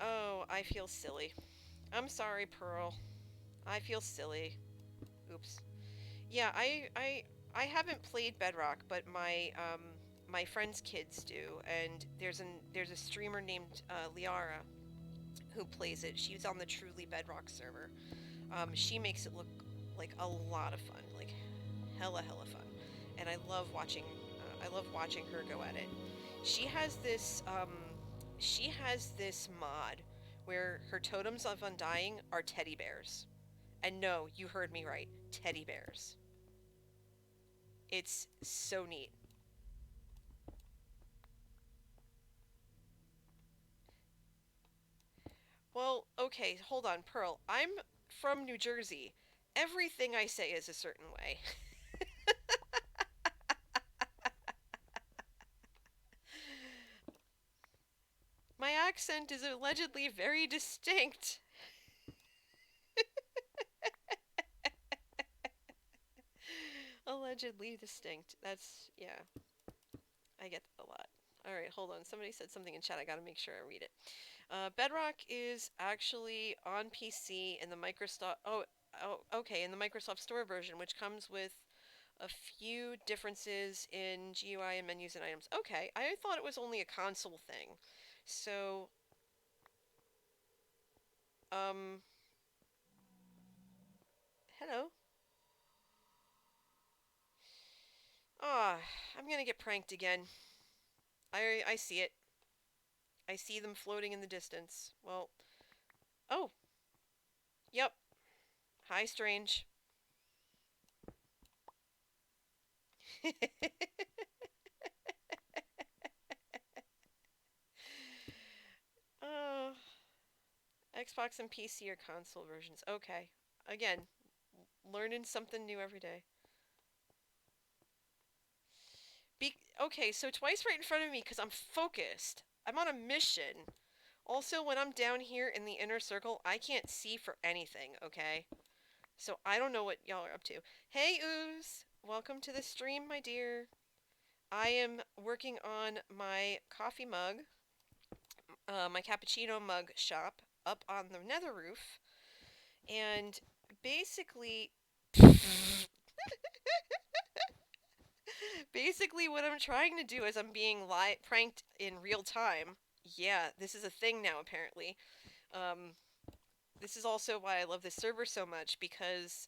oh! I feel silly. I'm sorry, Pearl. I feel silly. Oops. Yeah, I haven't played Bedrock, but my friends' kids do, and there's a streamer named Liara who plays it. She's on the Truly Bedrock server. She makes it look like a lot of fun, like hella fun, and I love watching her go at it. She has this she has this mod where her totems of undying are teddy bears. And no, you heard me right, teddy bears. It's so neat. Well, okay, hold on, Pearl. I'm from New Jersey. Everything I say is a certain way. My accent is allegedly very distinct. Allegedly distinct. That's, yeah, I get that a lot. Alright, hold on. Somebody said something in chat. I gotta make sure I read it. Bedrock is actually on PC in the Microsoft. Okay, in the Microsoft Store version, which comes with a few differences in GUI and menus and items. Okay, I thought it was only a console thing. So, um, hello. Ah, I'm gonna get pranked again. I see it. I see them floating in the distance. Well, oh, yep. Hi, Strange. Oh, Xbox and PC are console versions. Okay. Again, learning something new every day. Okay, so twice right in front of me because I'm focused. I'm on a mission. Also, when I'm down here in the inner circle, I can't see for anything, okay? So I don't know what y'all are up to. Hey, Ooze! Welcome to the stream, my dear. I am working on my coffee mug, my cappuccino mug shop up on the nether roof. And basically, basically what I'm trying to do is I'm being pranked in real time. Yeah, this is a thing now, apparently. Um, this is also why I love this server so much, because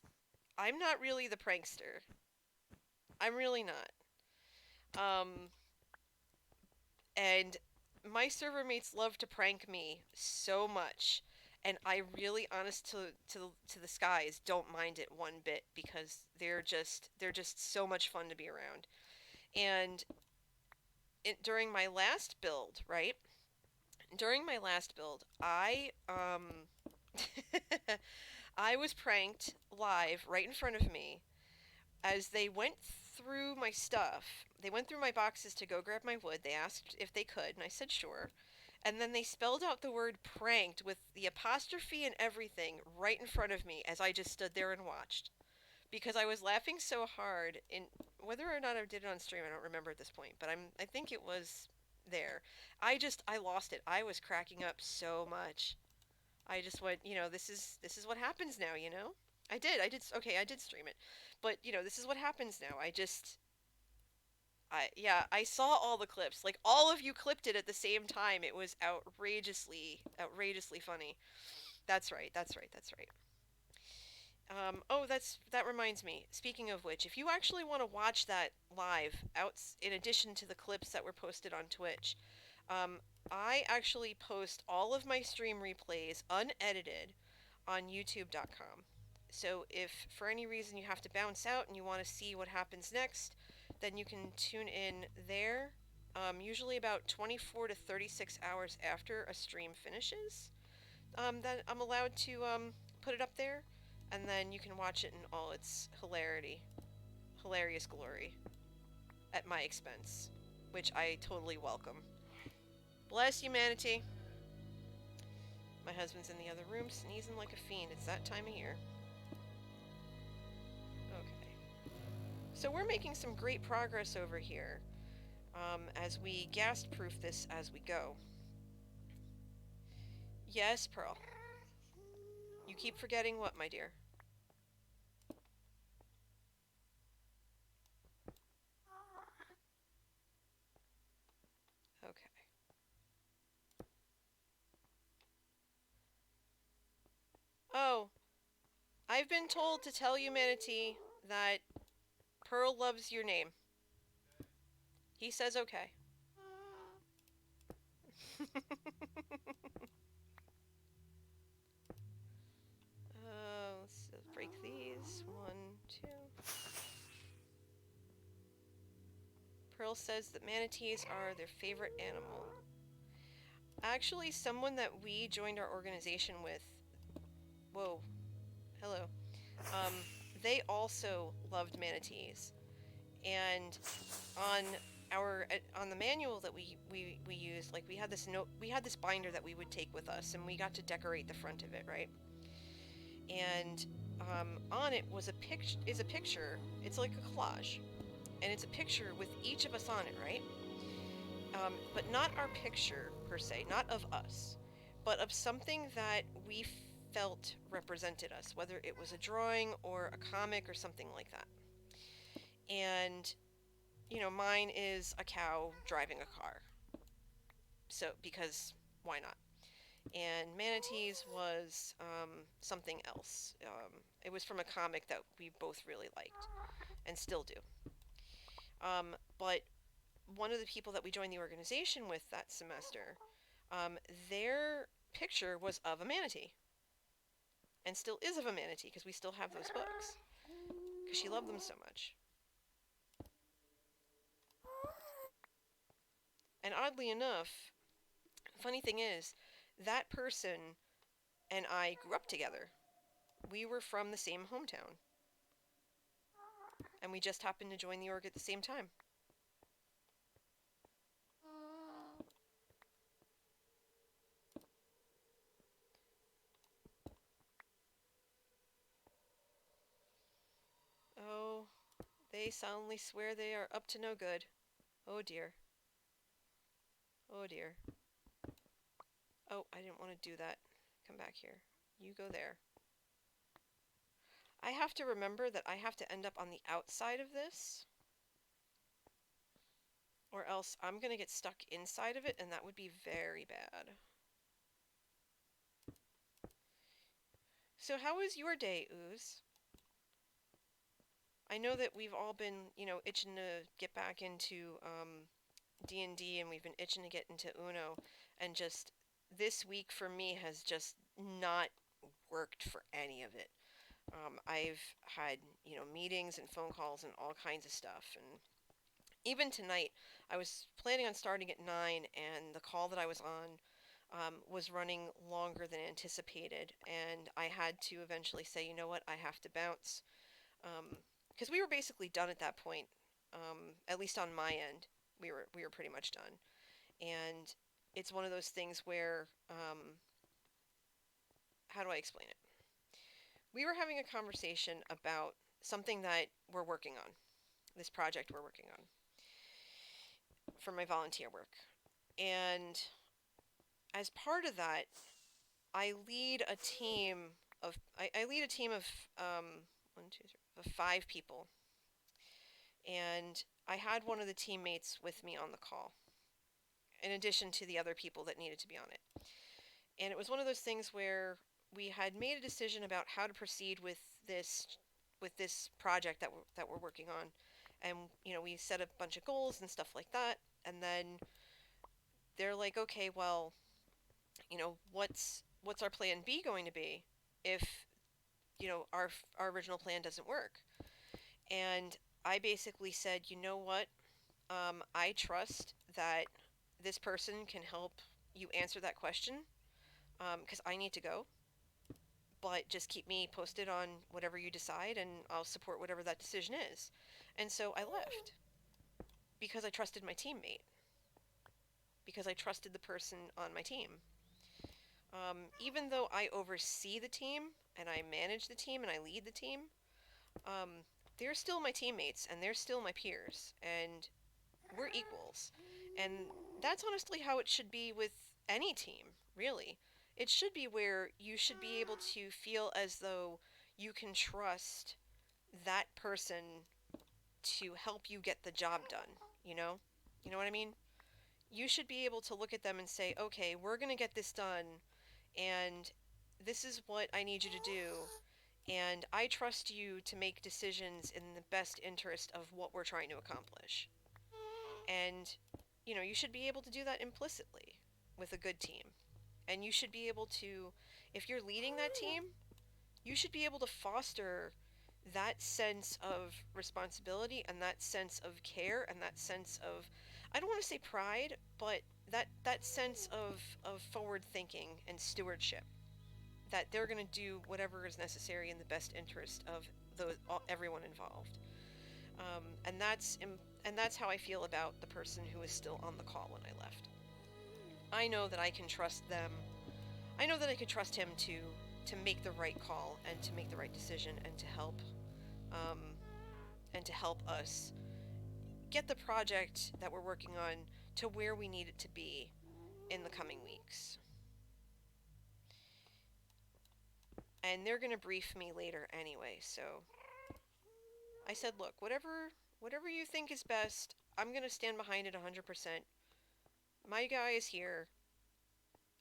I'm not really the prankster. I'm really not. Um, and my server mates love to prank me so much. And I really, honest to the skies, don't mind it one bit because they're just so much fun to be around. And during my last build, right? During my last build, I was pranked live right in front of me as they went through my stuff. They went through my boxes to go grab my wood. They asked if they could, and I said sure. And then they spelled out the word pranked with the apostrophe and everything right in front of me as I just stood there and watched. Because I was laughing so hard, in whether or not I did it on stream, I don't remember at this point, but I think it was there. I lost it. I was cracking up so much. I just went, this is what happens now, you know? Okay, I did stream it. But, this is what happens now. Yeah, I saw all the clips. Like, all of you clipped it at the same time. It was outrageously funny. That's right, that's right, that's right. Oh, that reminds me. Speaking of which, if you actually want to watch that live, in addition to the clips that were posted on Twitch, um, I actually post all of my stream replays unedited on YouTube.com. So if for any reason you have to bounce out and you want to see what happens next, then you can tune in there. Usually about 24 to 36 hours after a stream finishes, that I'm allowed to put it up there, and then you can watch it in all its hilarious glory, at my expense, which I totally welcome. Bless you, Manatee. My husband's in the other room sneezing like a fiend. It's that time of year. Okay. So we're making some great progress over here, as we gas-proof this as we go. Yes, Pearl. You keep forgetting what, my dear? Okay. Oh, I've been told to tell you, Manatee, that Pearl loves your name. He says okay. Let's break these. One, two. Pearl says that manatees are their favorite animal. Actually, someone that we joined our organization with. Whoa. Hello. Um, they also loved manatees. And on on the manual that we used, like we had this binder that we would take with us, and we got to decorate the front of it, right? And on it was a picture. It's like a collage, and it's a picture with each of us on it, right? But not our picture per se, not of us, but of something that we felt represented us, whether it was a drawing or a comic or something like that. And mine is a cow driving a car. So because why not? And manatees was something else. It was from a comic that we both really liked and still do. But one of the people that we joined the organization with that semester, um, their picture was of a manatee, and still is of a manatee because we still have those books because she loved them so much. And oddly enough, funny thing is, that person and I grew up together. We were from the same hometown, and we just happened to join the org at the same time. Oh, they solemnly swear they are up to no good. Oh dear. Oh dear. Oh, I didn't want to do that. Come back here. You go there. I have to remember that I have to end up on the outside of this, or else I'm going to get stuck inside of it, and that would be very bad. So how was your day, Ooze? I know that we've all been, itching to get back into D&D, and we've been itching to get into Uno, and just this week for me has just not worked for any of it. I've had, meetings and phone calls and all kinds of stuff. And even tonight, I was planning on starting at 9, and the call that I was on was running longer than anticipated. And I had to eventually say, you know what, I have to bounce. Because we were basically done at that point. At least on my end, we were pretty much done. And it's one of those things where, how do I explain it? We were having a conversation about something that we're working on, this project we're working on for my volunteer work. And as part of that, I lead a team I lead a team of one, two, three, of 5 people, and I had one of the teammates with me on the call, in addition to the other people that needed to be on it. And it was one of those things where we had made a decision about how to proceed this with this project that we're working on, and we set a bunch of goals and stuff like that, and then they're like, okay, well, what's our plan B going to be if our original plan doesn't work? And I basically said, you know what, I trust that this person can help you answer that question, because I need to go, but just keep me posted on whatever you decide, and I'll support whatever that decision is. And so I left because I trusted my teammate, because I trusted the person on my team. Even though I oversee the team and I manage the team and I lead the team, um, they're still my teammates and they're still my peers, and we're equals. And that's honestly how it should be with any team, really. It should be where you should be able to feel as though you can trust that person to help you get the job done, you know? You know what I mean? You should be able to look at them and say, okay, we're going to get this done, and this is what I need you to do, and I trust you to make decisions in the best interest of what we're trying to accomplish. And, you should be able to do that implicitly with a good team. And you should be able to, if you're leading that team, you should be able to foster that sense of responsibility and that sense of care and that sense of, I don't want to say pride, but that sense of forward thinking and stewardship, that they're going to do whatever is necessary in the best interest of everyone involved. And that's how I feel about the person who is still on the call when I left. I know that I can trust them. I know that I can trust him to make the right call and to make the right decision um, and to help us get the project that we're working on to where we need it to be in the coming weeks. And they're going to brief me later anyway, so I said, look, whatever you think is best, I'm going to stand behind it 100%. My guy is here,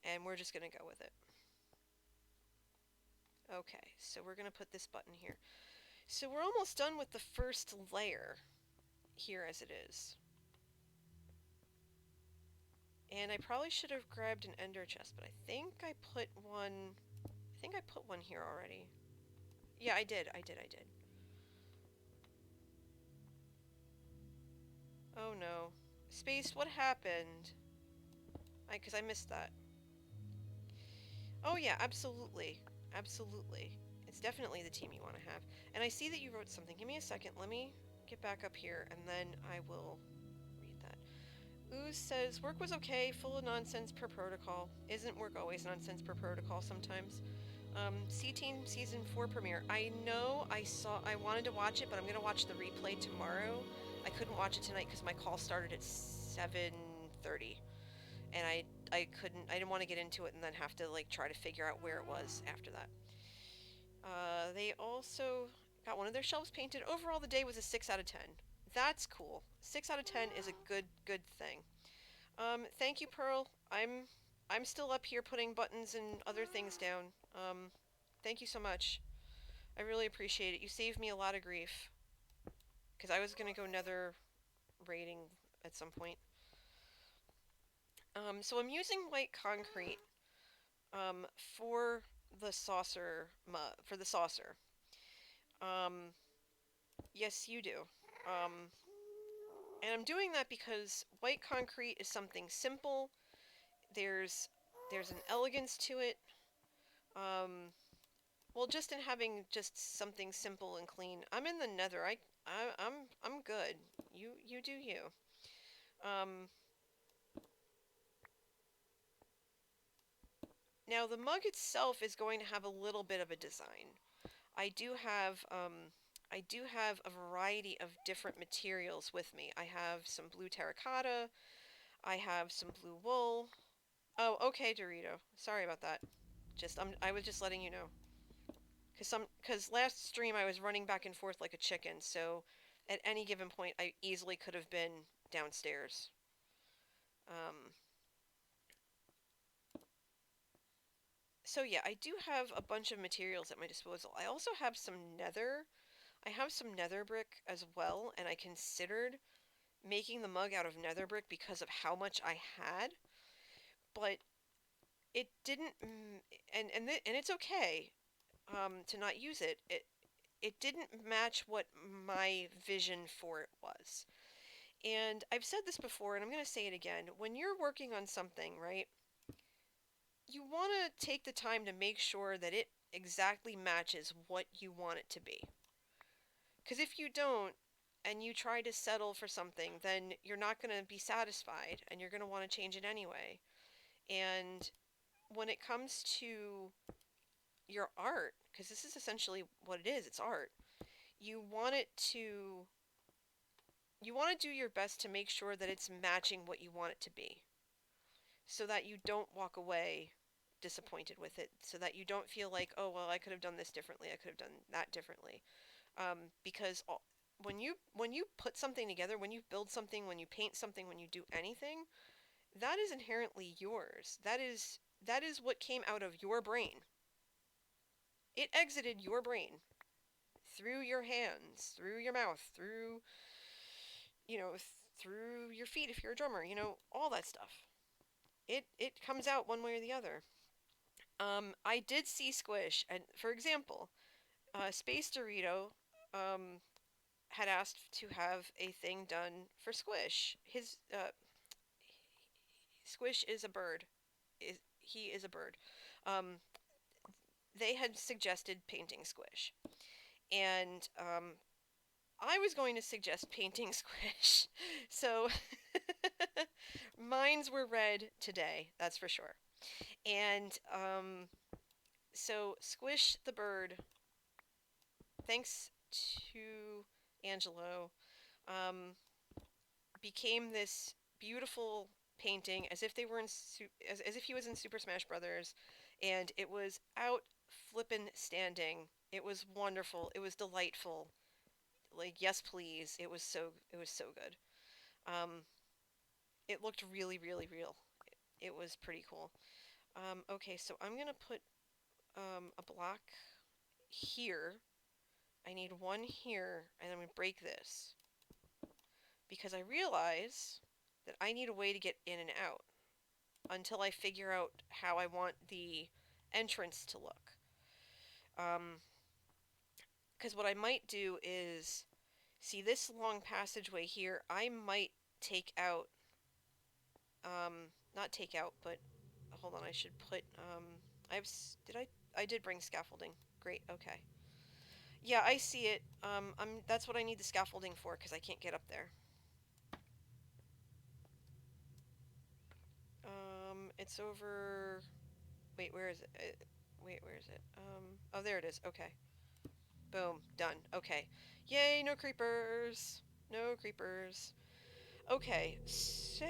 and we're just going to go with it. Okay, so we're going to put this button here. So we're almost done with the first layer here as it is. And I probably should have grabbed an ender chest, but I think I put one here already. Yeah, I did. Oh no. Space, what happened? Because I missed that. Oh yeah, absolutely. Absolutely. It's definitely the team you want to have. And I see that you wrote something. Give me a second. Let me get back up here, and then I will read that. Ooze says, work was okay, full of nonsense per protocol. Isn't work always nonsense per protocol sometimes? C-Team Season 4 premiere. I know I wanted to watch it, but I'm going to watch the replay tomorrow. I couldn't watch it tonight because my call started at 7:30. And I didn't want to get into it and then have to try to figure out where it was after that. They also got one of their shelves painted. Overall, the day was a 6 out of 10. That's cool. 6 out of 10 is a good thing. Thank you, Pearl. I'm still up here putting buttons and other things down. Thank you so much. I really appreciate it. You saved me a lot of grief, because I was gonna go nether raiding at some point. So I'm using white concrete For the saucer, for the saucer. Um, yes, you do. Um, and I'm doing that because white concrete is something simple. There's there's an elegance to it. Um, well, just in having just something simple and clean. I'm in the Nether. I'm good. You do you. Um, Now the mug itself is going to have a little bit of a design. I do have um, I do have a variety of different materials with me. I have some blue terracotta. I have some blue wool. Oh, okay, Dorito. Sorry about that. I was just letting you know. Cause last stream I was running back and forth like a chicken, so at any given point I easily could have been downstairs. Um, so yeah, I do have a bunch of materials at my disposal. I also have some nether. I have some nether brick as well, and I considered making the mug out of nether brick because of how much I had, but it didn't. And it's okay to not use it. It didn't match what my vision for it was. And I've said this before, and I'm going to say it again. When you're working on something, right, you want to take the time to make sure that it exactly matches what you want it to be. Because if you don't, and you try to settle for something, then you're not going to be satisfied, and you're going to want to change it anyway. And when it comes to your art, because this is essentially what it is, it's art, you want it to you want to do your best to make sure that it's matching what you want it to be so that you don't walk away disappointed with it, so that you don't feel like, oh, well, I could have done this differently, I could have done that differently. Because when you put something together, when you build something, when you paint something, when you do anything, that is inherently yours. That is what came out of your brain. It exited your brain through your hands, through your mouth, through you know, through your feet if you're a drummer, all that stuff. It comes out one way or the other. I did see Squish, and for example, Space Dorito had asked to have a thing done for Squish. His Squish is a bird. He is a bird. Um, they had suggested painting Squish, and I was going to suggest painting Squish. So minds were read today, that's for sure. And so Squish the bird, thanks to Angelo, um, became this beautiful painting as if they were as if he was in Super Smash Brothers, and it was out flippin' standing. It was wonderful. It was delightful. Like, yes, please. It was so good. Um, it looked really, really real. It was pretty cool. Okay, so I'm gonna put a block here. I need one here, and I'm gonna break this because I realize that I need a way to get in and out until I figure out how I want the entrance to look. Um, because what I might do is see this long passageway here. I might take out, not take out, but hold on. I should put. Did I did bring scaffolding. Great. Okay. Yeah, I see it. That's what I need the scaffolding for because I can't get up there. It's over. Wait, where is it? Wait, where is it? Oh, there it is. Okay. Boom. Done. Okay. Yay, no creepers. No creepers. Okay, so,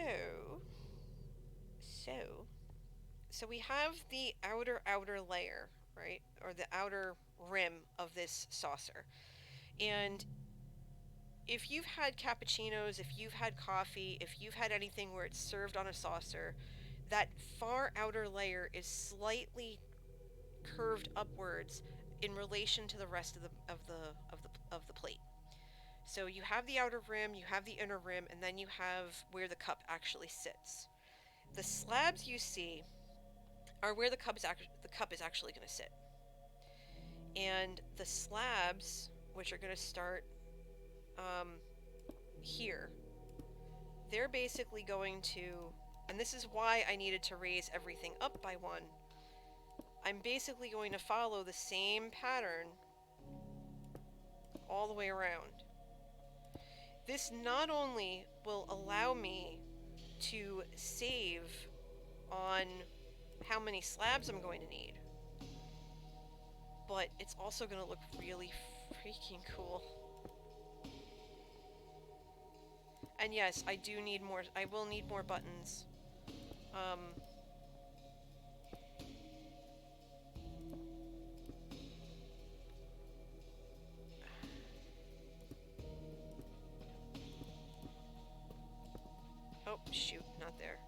so we have the outer layer, right? Or the outer rim of this saucer. And if you've had cappuccinos, if you've had coffee, if you've had anything where it's served on a saucer, that far outer layer is slightly curved upwards in relation to the rest of the plate. So you have the outer rim, you have the inner rim, and then you have where the cup actually sits. The slabs you see are where the cup is actually going to sit. And the slabs, which are going to start here, they're basically going to, and this is why I needed to raise everything up by one. I'm basically going to follow the same pattern all the way around. This not only will allow me to save on how many slabs I'm going to need, but it's also going to look really freaking cool. And yes, I will need more buttons. Oh, shoot, not there.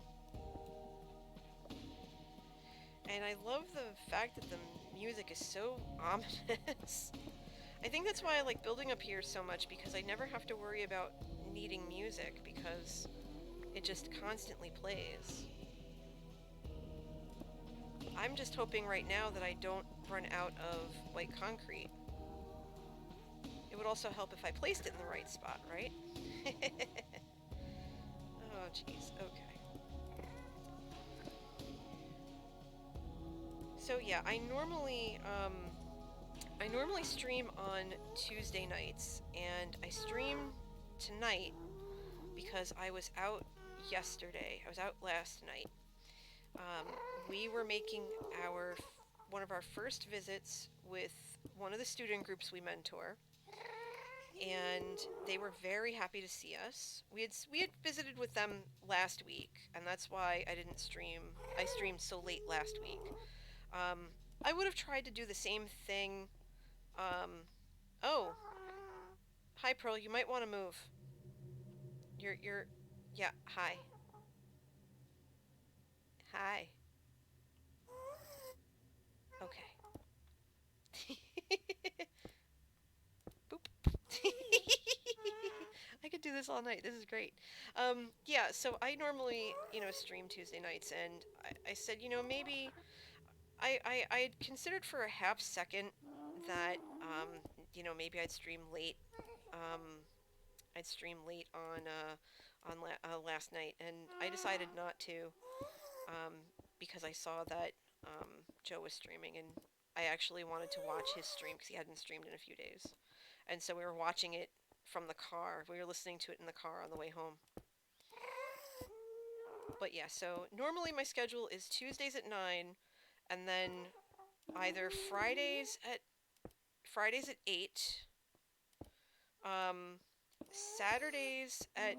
And I love the fact that the music is so ominous. I think that's why I like building up here so much, because I never have to worry about needing music, because it just constantly plays. I'm just hoping right now that I don't run out of white concrete. It would also help if I placed it in the right spot, right? Oh, jeez. Okay. So yeah, I normally stream on Tuesday nights, and I stream tonight because I was out yesterday. I was out last night. We were making one of our first visits with one of the student groups we mentor, and they were very happy to see us. We had visited with them last week, and that's why I didn't stream. I streamed so late last week. I would have tried to do the same thing. Oh, hi Pearl. You might want to move. Yeah. Hi. Hi. Okay. Boop. I could do this all night. This is great. Yeah, so I normally, stream Tuesday nights, and I said, maybe I had considered for a half second that, maybe I'd stream late. Um, I'd stream late last night, and I decided not to, um, because I saw that Joe was streaming, and I actually wanted to watch his stream because he hadn't streamed in a few days. And so we were watching it from the car. We were listening to it in the car on the way home. But yeah, so normally my schedule is Tuesdays at 9, and then either Fridays at 8, Saturdays at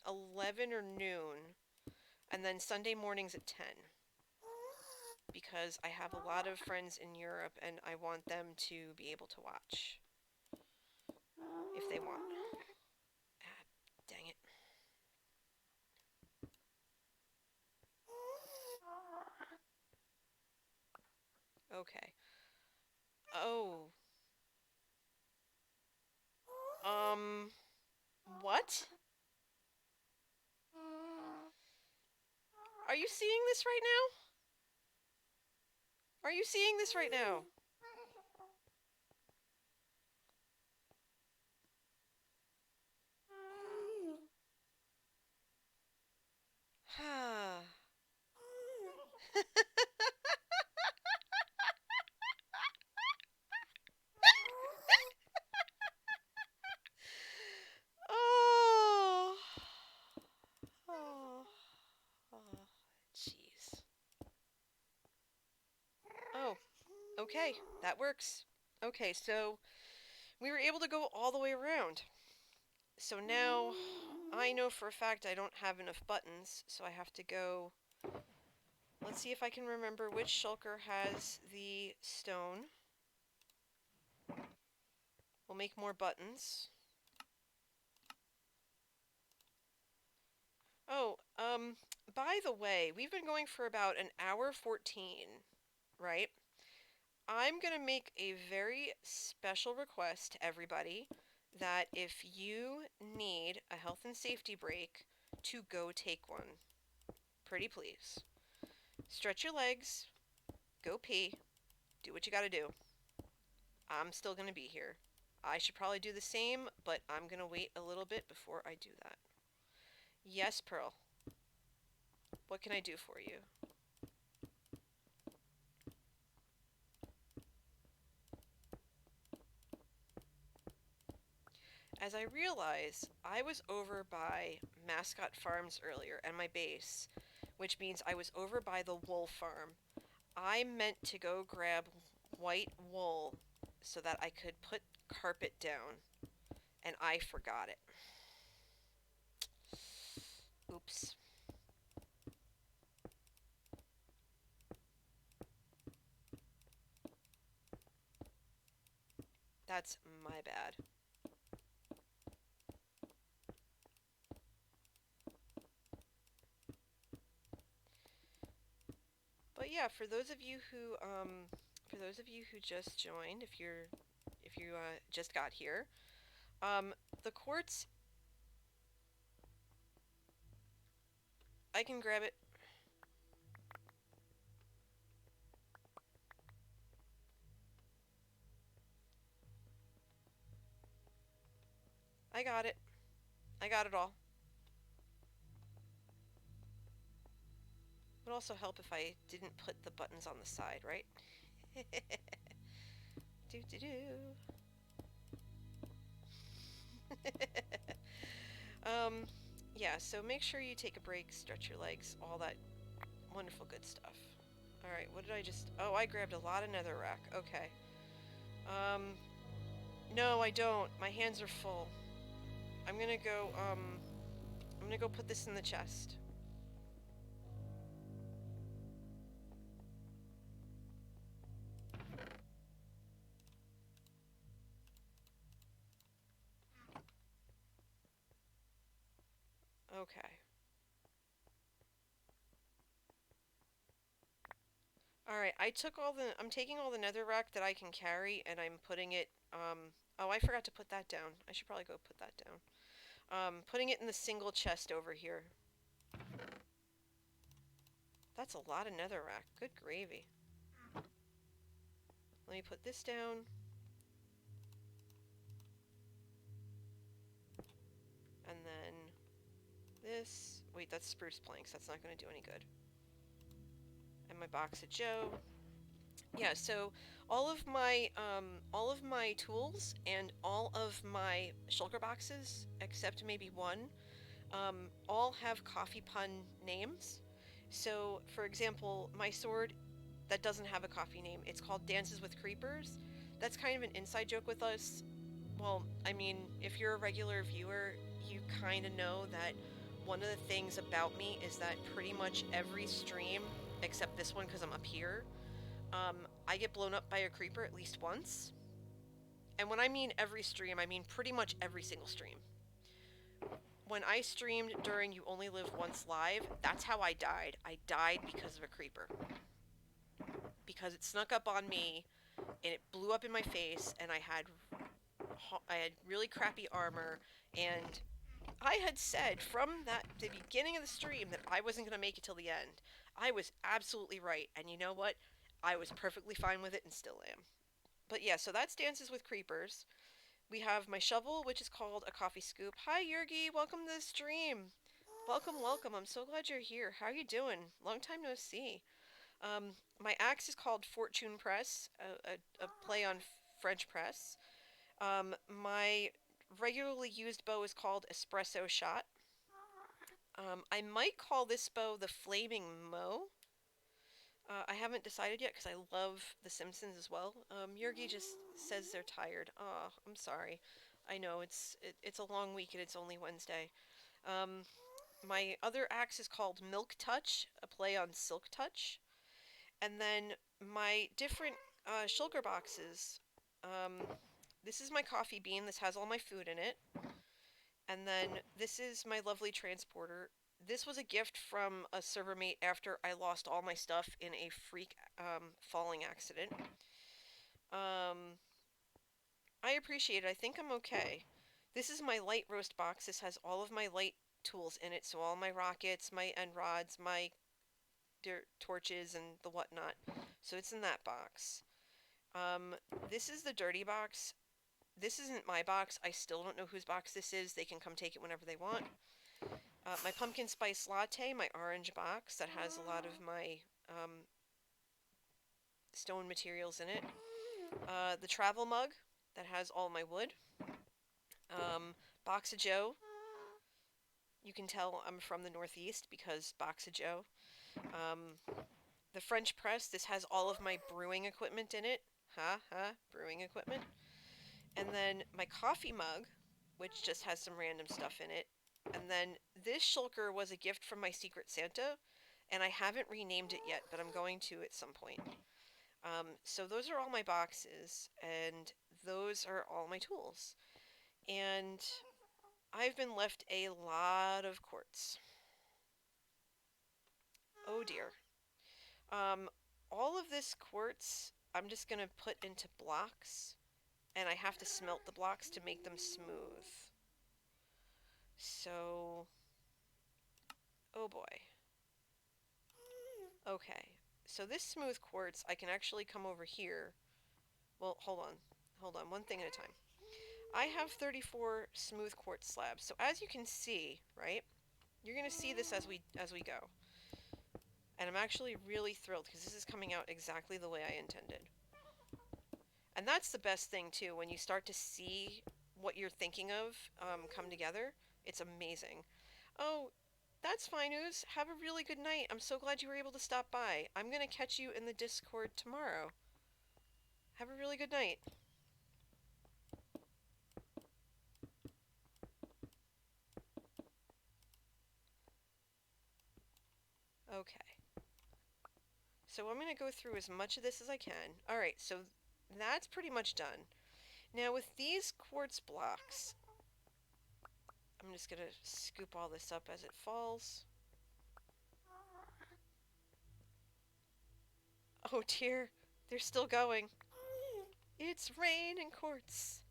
11 or noon, and then Sunday mornings at 10. Because I have a lot of friends in Europe, and I want them to be able to watch if they want. Ah, dang it. Okay. Oh. What? Are you seeing this right now? Are you seeing this right now? Oh. Oh. Oh. Jeez. Oh. Okay. That works. Okay, so we were able to go all the way around. So now I know for a fact I don't have enough buttons, so I have to go. Let's see if I can remember which shulker has the stone. We'll make more buttons. Oh, by the way, we've been going for about an hour 14, right? I'm going to make a very special request to everybody that if you need a health and safety break, to go take one. Pretty please. Stretch your legs, go pee, do what you gotta do. I'm still gonna be here. I should probably do the same, but I'm gonna wait a little bit before I do that. Yes, Pearl. What can I do for you? As I realize, I was over by Mascot Farms earlier and my base, which means I was over by the wool farm. I meant to go grab white wool so that I could put carpet down, and I forgot it. Oops. That's my bad. But yeah, for those of you who just joined, if you just got here, the quartz, I can grab it. I got it. I got it all. Would also help if I didn't put the buttons on the side, right? Do do do. um, yeah, so make sure you take a break, stretch your legs, all that wonderful good stuff. Alright, what did I just... Oh, I grabbed a lot of netherrack. Okay. Um, no, I don't. My hands are full. I'm gonna go put this in the chest. Okay. Alright, I'm taking all the netherrack that I can carry, and I'm putting it, oh, I forgot to put that down. I should probably go put that down. Putting it in the single chest over here. That's a lot of netherrack. Good gravy. Let me put this down. And then this. Wait, that's spruce planks. That's not going to do any good. And my box of Joe. Yeah, so all of my tools and all of my shulker boxes, except maybe one, all have coffee pun names. So, for example, my sword that doesn't have a coffee name, it's called Dances with Creepers. That's kind of an inside joke with us. Well, I mean, if you're a regular viewer, you kind of know that one of the things about me is that pretty much every stream, except this one because I'm up here, I get blown up by a creeper at least once. And when I mean every stream, I mean pretty much every single stream. When I streamed during You Only Live Once Live, that's how I died. I died because of a creeper. Because it snuck up on me, and it blew up in my face, and I had really crappy armor, and I had said from the beginning of the stream that I wasn't going to make it till the end. I was absolutely right, and you know what? I was perfectly fine with it and still am. But yeah, so that's Dances with Creepers. We have my shovel, which is called a coffee scoop. Hi, Yergi. Welcome to the stream. Welcome, welcome. I'm so glad you're here. How are you doing? Long time no see. My axe is called Fortune Press, a play on French press. My regularly used bow is called Espresso Shot. I might call this bow the Flaming Mo. I haven't decided yet because I love The Simpsons as well. Yergi just says they're tired. Oh, I'm sorry. I know it's a long week and it's only Wednesday. Um, my other axe is called Milk Touch, a play on Silk Touch. And then my different shulker boxes. This is my coffee bean. This has all my food in it. And then this is my lovely transporter. This was a gift from a server mate after I lost all my stuff in a freak falling accident. I appreciate it. I think I'm okay. This is my light roast box. This has all of my light tools in it. So all my rockets, my end rods, my torches and the whatnot. So it's in that box. Um, this is the dirty box. This isn't my box. I still don't know whose box this is. They can come take it whenever they want. My pumpkin spice latte, my orange box that has a lot of my stone materials in it. The travel mug that has all my wood. Box of Joe. You can tell I'm from the Northeast because Box of Joe. Um, the French press. This has all of my brewing equipment in it. Brewing equipment. And then my coffee mug, which just has some random stuff in it. And then this shulker was a gift from my Secret Santa, and I haven't renamed it yet, but I'm going to at some point. So those are all my boxes, and those are all my tools. And I've been left a lot of quartz. Oh dear. Um, all of this quartz I'm just going to put into blocks, and I have to smelt the blocks to make them smooth. So, oh boy. Okay, so this smooth quartz, I can actually come over here. Well, hold on, one thing at a time. I have 34 smooth quartz slabs, so as you can see, right, you're gonna see this as we go. And I'm actually really thrilled because this is coming out exactly the way I intended. And that's the best thing too, when you start to see what you're thinking of come together. It's amazing. Oh, that's fine, Ooze. Have a really good night. I'm so glad you were able to stop by. I'm gonna catch you in the Discord tomorrow. Have a really good night. Okay. So I'm gonna go through as much of this as I can. Alright, so that's pretty much done. Now with these quartz blocks, I'm just gonna scoop all this up as it falls. Oh dear, they're still going. It's rain and quartz.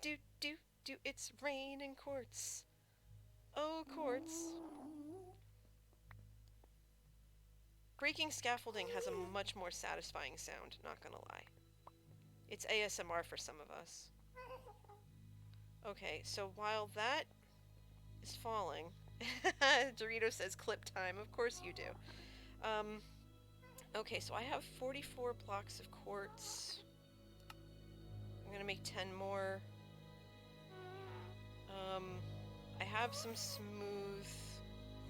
Do, do, do, it's rain and quartz. Oh, quartz. Breaking scaffolding has a much more satisfying sound, not gonna lie. It's ASMR for some of us. Okay, so while that is falling, Dorito says clip time. Of course you do. Okay, so I have 44 blocks of quartz. I'm gonna make 10 more. I have some smooth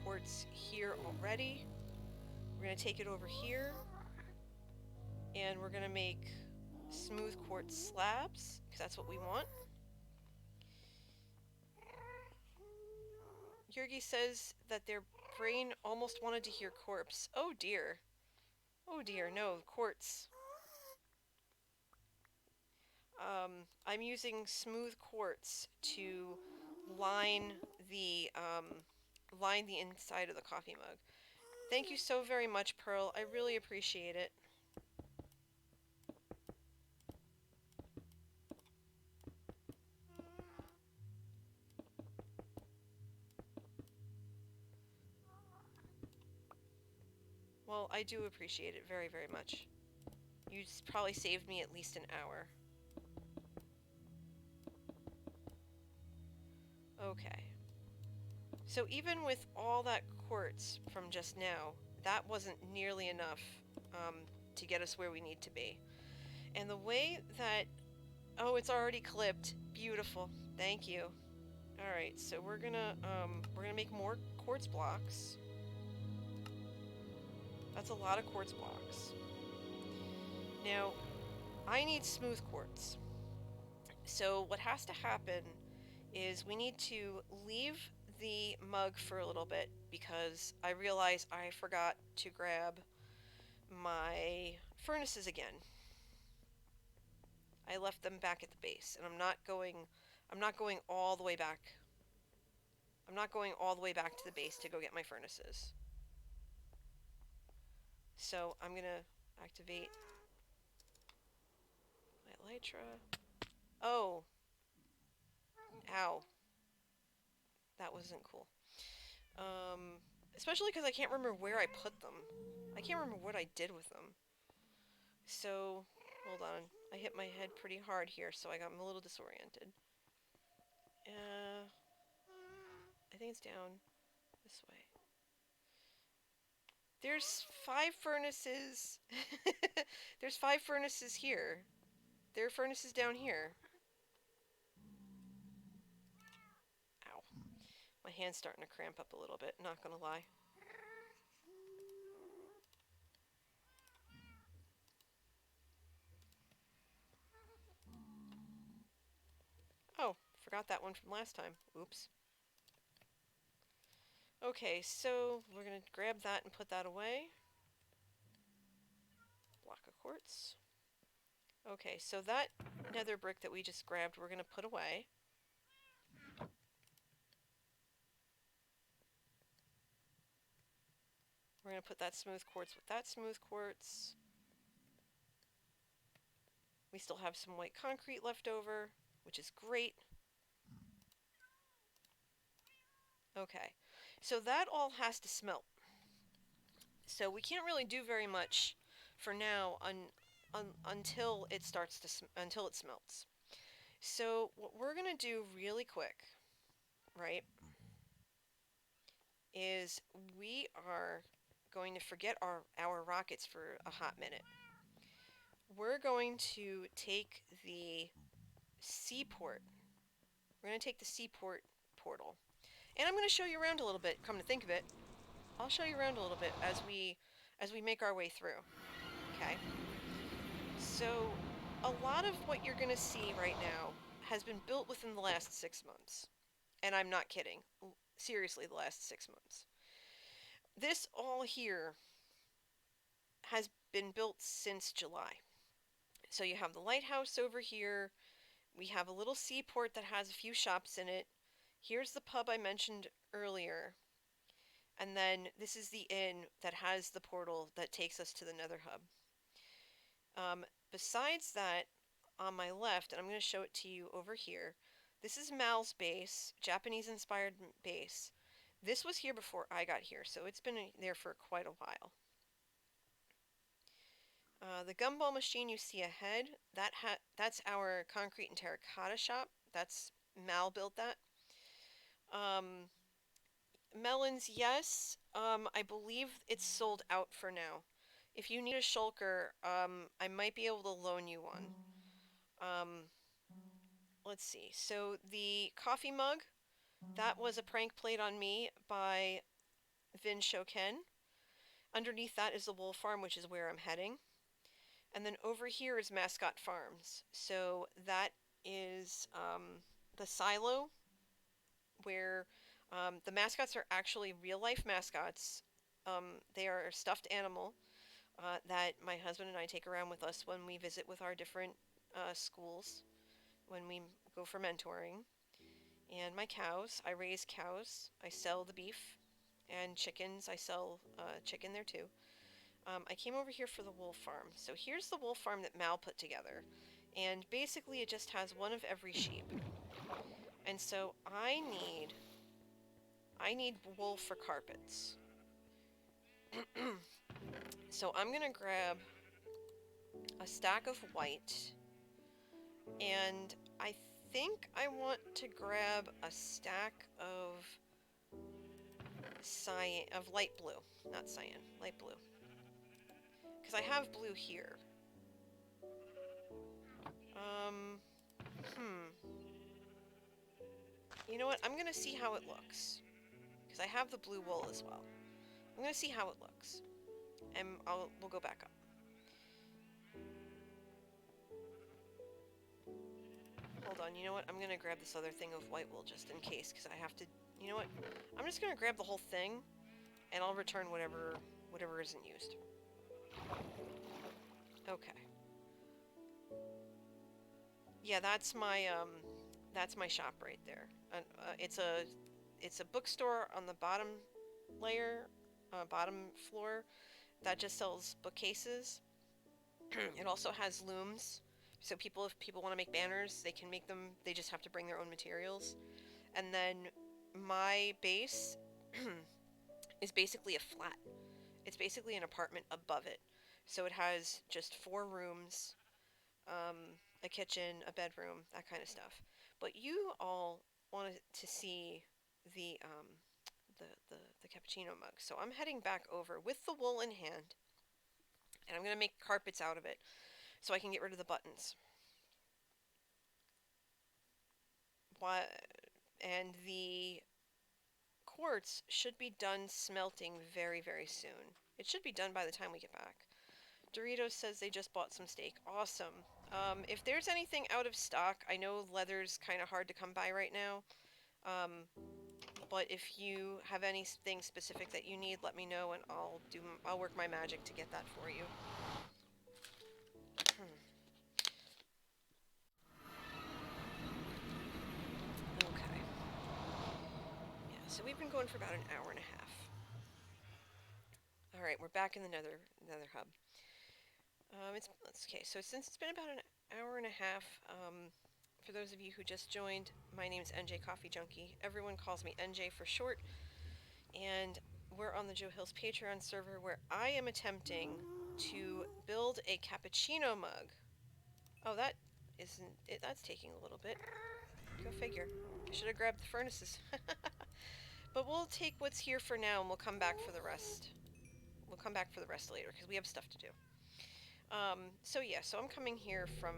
quartz here already. We're gonna take it over here, and we're gonna make smooth quartz slabs, because that's what we want. Yurgi says that their brain almost wanted to hear corpse. Oh dear. Oh dear, no, quartz. I'm using smooth quartz to line the inside of the coffee mug. Thank you so very much, Pearl. I really appreciate it. Well, I do appreciate it very, very much. You probably saved me at least an hour. Okay. So even with all that quartz from just now, that wasn't nearly enough to get us where we need to be. And the way that... Oh, it's already clipped. Beautiful. Thank you. Alright, so we're gonna make more quartz blocks. That's a lot of quartz blocks. Now, I need smooth quartz. So what has to happen is we need to leave the mug for a little bit because I realize I forgot to grab my furnaces again. I left them back at the base, and I'm not going all the way back. I'm not going all the way back to the base to go get my furnaces. So I'm gonna activate my elytra. Oh. Ow. That wasn't cool. Especially because I can't remember where I put them. I can't remember what I did with them. So, hold on. I hit my head pretty hard here, so I'm a little disoriented. I think it's down this way. There's 5 furnaces. There's 5 furnaces here. There are furnaces down here. Ow. My hand's starting to cramp up a little bit, not gonna lie. Oh, forgot that one from last time. Oops. Okay, so we're gonna grab that and put that away. Block of quartz. Okay, so that nether brick that we just grabbed, we're gonna put away. We're gonna put that smooth quartz with that smooth quartz. We still have some white concrete left over, which is great. Okay, so that all has to smelt. So we can't really do very much for now until it starts to until it smelts. So what we're gonna do really quick, right, is we are going to forget our rockets for a hot minute. We're going to take the seaport. We're going to take the seaport portal. And I'm going to show you around a little bit, come to think of it. I'll show you around a little bit as we make our way through. Okay? So, a lot of what you're going to see right now has been built within the last 6 months. And I'm not kidding. Seriously, the last 6 months. This all here has been built since July. So you have the lighthouse over here. We have a little seaport that has a few shops in it. Here's the pub I mentioned earlier. And then this is the inn that has the portal that takes us to the Nether Hub. Besides that, on my left, and I'm going to show it to you over here, this is Mal's base, Japanese-inspired base. This was here before I got here, so it's been there for quite a while. The gumball machine you see ahead, that's our concrete and terracotta shop. That's Mal built that. Melons, yes. I believe it's sold out for now. If you need a shulker, I might be able to loan you one. Let's see. So the coffee mug, that was a prank played on me by Vin Shoken. Underneath that is the wool farm, which is where I'm heading. And then over here is Mascot Farms. So that is the silo where the mascots are actually real life mascots. They are a stuffed animal that my husband and I take around with us when we visit with our different schools, when we go for mentoring. And my cows, I raise cows, I sell the beef, and chickens, I sell chicken there too. I came over here for the wool farm. So here's the wool farm that Mal put together. And basically it just has one of every sheep. And so I need wool for carpets. So I'm gonna grab a stack of white, and I think I want to grab a stack of cyan, of light blue, not cyan, light blue. Because I have blue here. You know what? I'm gonna see how it looks. Because I have the blue wool as well. I'm gonna see how it looks. And we'll go back up. Hold on, you know what? I'm gonna grab this other thing of white wool just in case, because I have to... You know what? I'm just gonna grab the whole thing, and I'll return whatever isn't used. Okay. Yeah, that's my shop right there. It's a bookstore on the bottom layer, bottom floor, that just sells bookcases. It also has looms, so if people want to make banners, they can make them. They just have to bring their own materials. And then my base is basically a flat. It's basically an apartment above it. So it has just 4 rooms, a kitchen, a bedroom, that kind of stuff. But you all wanted to see the um, the cappuccino mug. So I'm heading back over with the wool in hand, and I'm gonna make carpets out of it so I can get rid of the buttons. Why? And the quartz should be done smelting very, very soon. It should be done by the time we get back. Doritos says they just bought some steak. Awesome. If there's anything out of stock, I know leather's kind of hard to come by right now. Um, but if you have anything specific that you need, let me know and I'll work my magic to get that for you. Okay. Yeah, so we've been going for about an hour and a half. All right, we're back in the Nether hub. It's okay. So since it's been about an hour and a half, for those of you who just joined, my name is NJ Coffee Junkie. Everyone calls me NJ for short, and we're on the Joe Hills Patreon server where I am attempting to build a cappuccino mug. Oh, that isn't it? That's taking a little bit. Go figure. I should have grabbed the furnaces. But we'll take what's here for now, and we'll come back for the rest. We'll come back for the rest later because we have stuff to do. So yeah, so I'm coming here from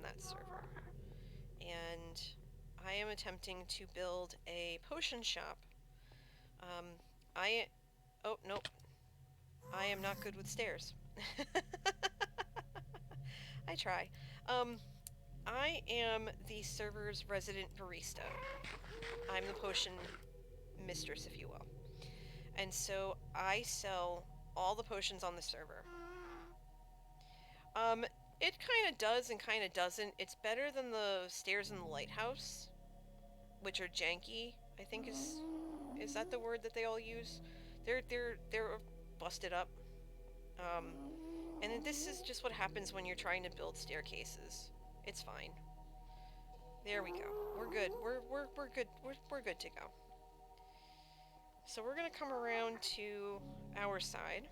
that server, and I am attempting to build a potion shop. Um, I oh nope, I am not good with stairs. I try. Um, I am the server's resident barista. I'm the potion mistress, if you will, and so I sell all the potions on the server. Um, it kind of does and kind of doesn't. It's better than the stairs in the lighthouse, which are janky. I think is that the word that they all use? They're busted up. Um, and this is just what happens when you're trying to build staircases. It's fine. There we go. We're good. We're good. We're good to go. So we're gonna come around to our side.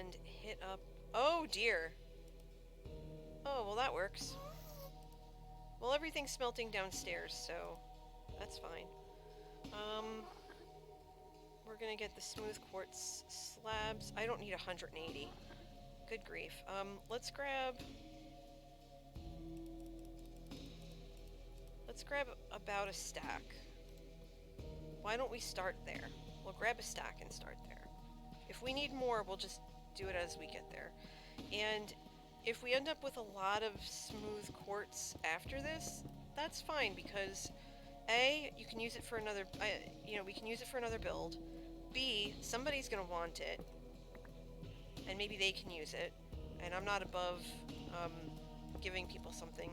And hit up. Oh dear. Oh, well that works. Well, everything's smelting downstairs, so that's fine. We're gonna get the smooth quartz slabs. I don't need 180. Good grief. Let's grab about a stack. Why don't we start there? We'll grab a stack and start there. If we need more, we'll just do it as we get there. And if we end up with a lot of smooth quartz after this, that's fine because A, you can use it for another, we can use it for another build. B, somebody's gonna want it, and maybe they can use it. And I'm not above giving people something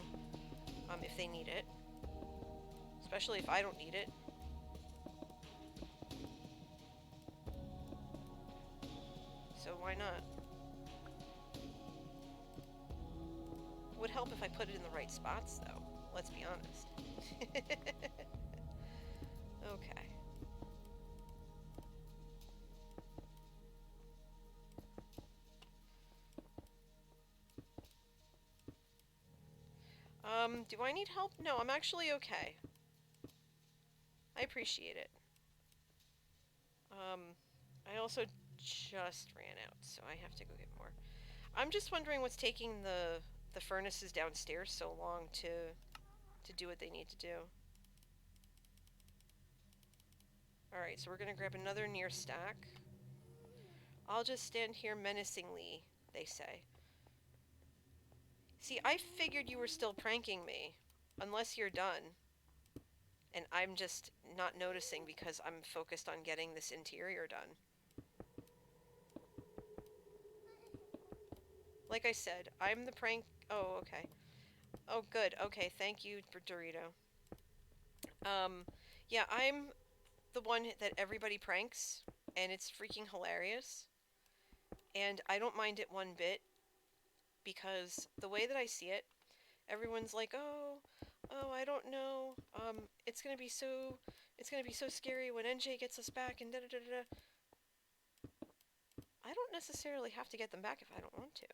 if they need it, especially if I don't need it. So why not? It would help if I put it in the right spots, though. Let's be honest. Okay. Do I need help? No, I'm actually okay. I appreciate it. I also just ran out, so I have to go get more. I'm just wondering what's taking the furnaces downstairs so long to do what they need to do. Alright, so we're gonna grab another near stack. I'll just stand here menacingly, they say. See, I figured you were still pranking me. Unless you're done. And I'm just not noticing because I'm focused on getting this interior done. Like I said, I'm the prank... Oh, okay. Oh, good. Okay, thank you, Dorito. Yeah, I'm the one that everybody pranks, and it's freaking hilarious. And I don't mind it one bit, because the way that I see it, everyone's like, oh, I don't know. It's gonna be so scary when NJ gets us back and da da da da. I don't necessarily have to get them back if I don't want to.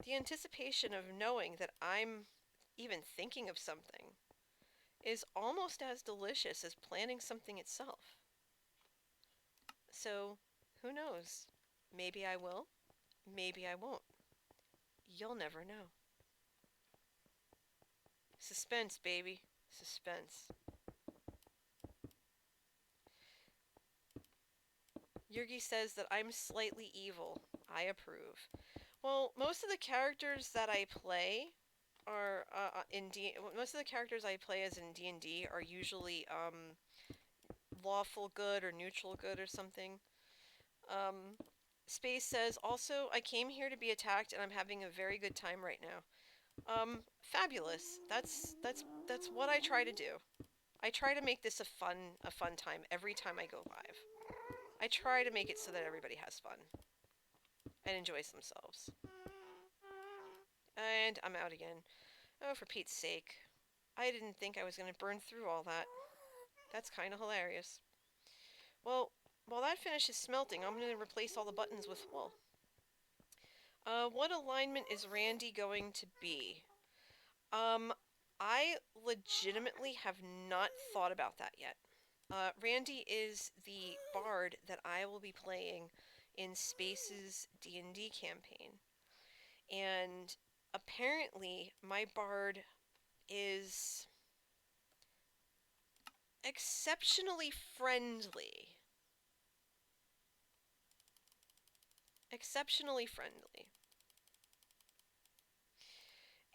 The anticipation of knowing that I'm even thinking of something is almost as delicious as planning something itself. So, who knows? Maybe I will, maybe I won't. You'll never know. Suspense, baby. Suspense. Yurgi says that I'm slightly evil. I approve. Well, most of the characters that I play are most of the characters I play as in D&D are usually lawful good or neutral good or something. Space says also I came here to be attacked and I'm having a very good time right now. Fabulous. That's what I try to do. I try to make this a fun time every time I go live. I try to make it so that everybody has fun and enjoys themselves. And I'm out again. Oh, for Pete's sake. I didn't think I was going to burn through all that. That's kind of hilarious. Well, while that finishes smelting, I'm going to replace all the buttons with wool. What alignment is Randy going to be? I legitimately have not thought about that yet. Randy is the bard that I will be playing in Space's D&D campaign. And apparently my bard is exceptionally friendly. Exceptionally friendly.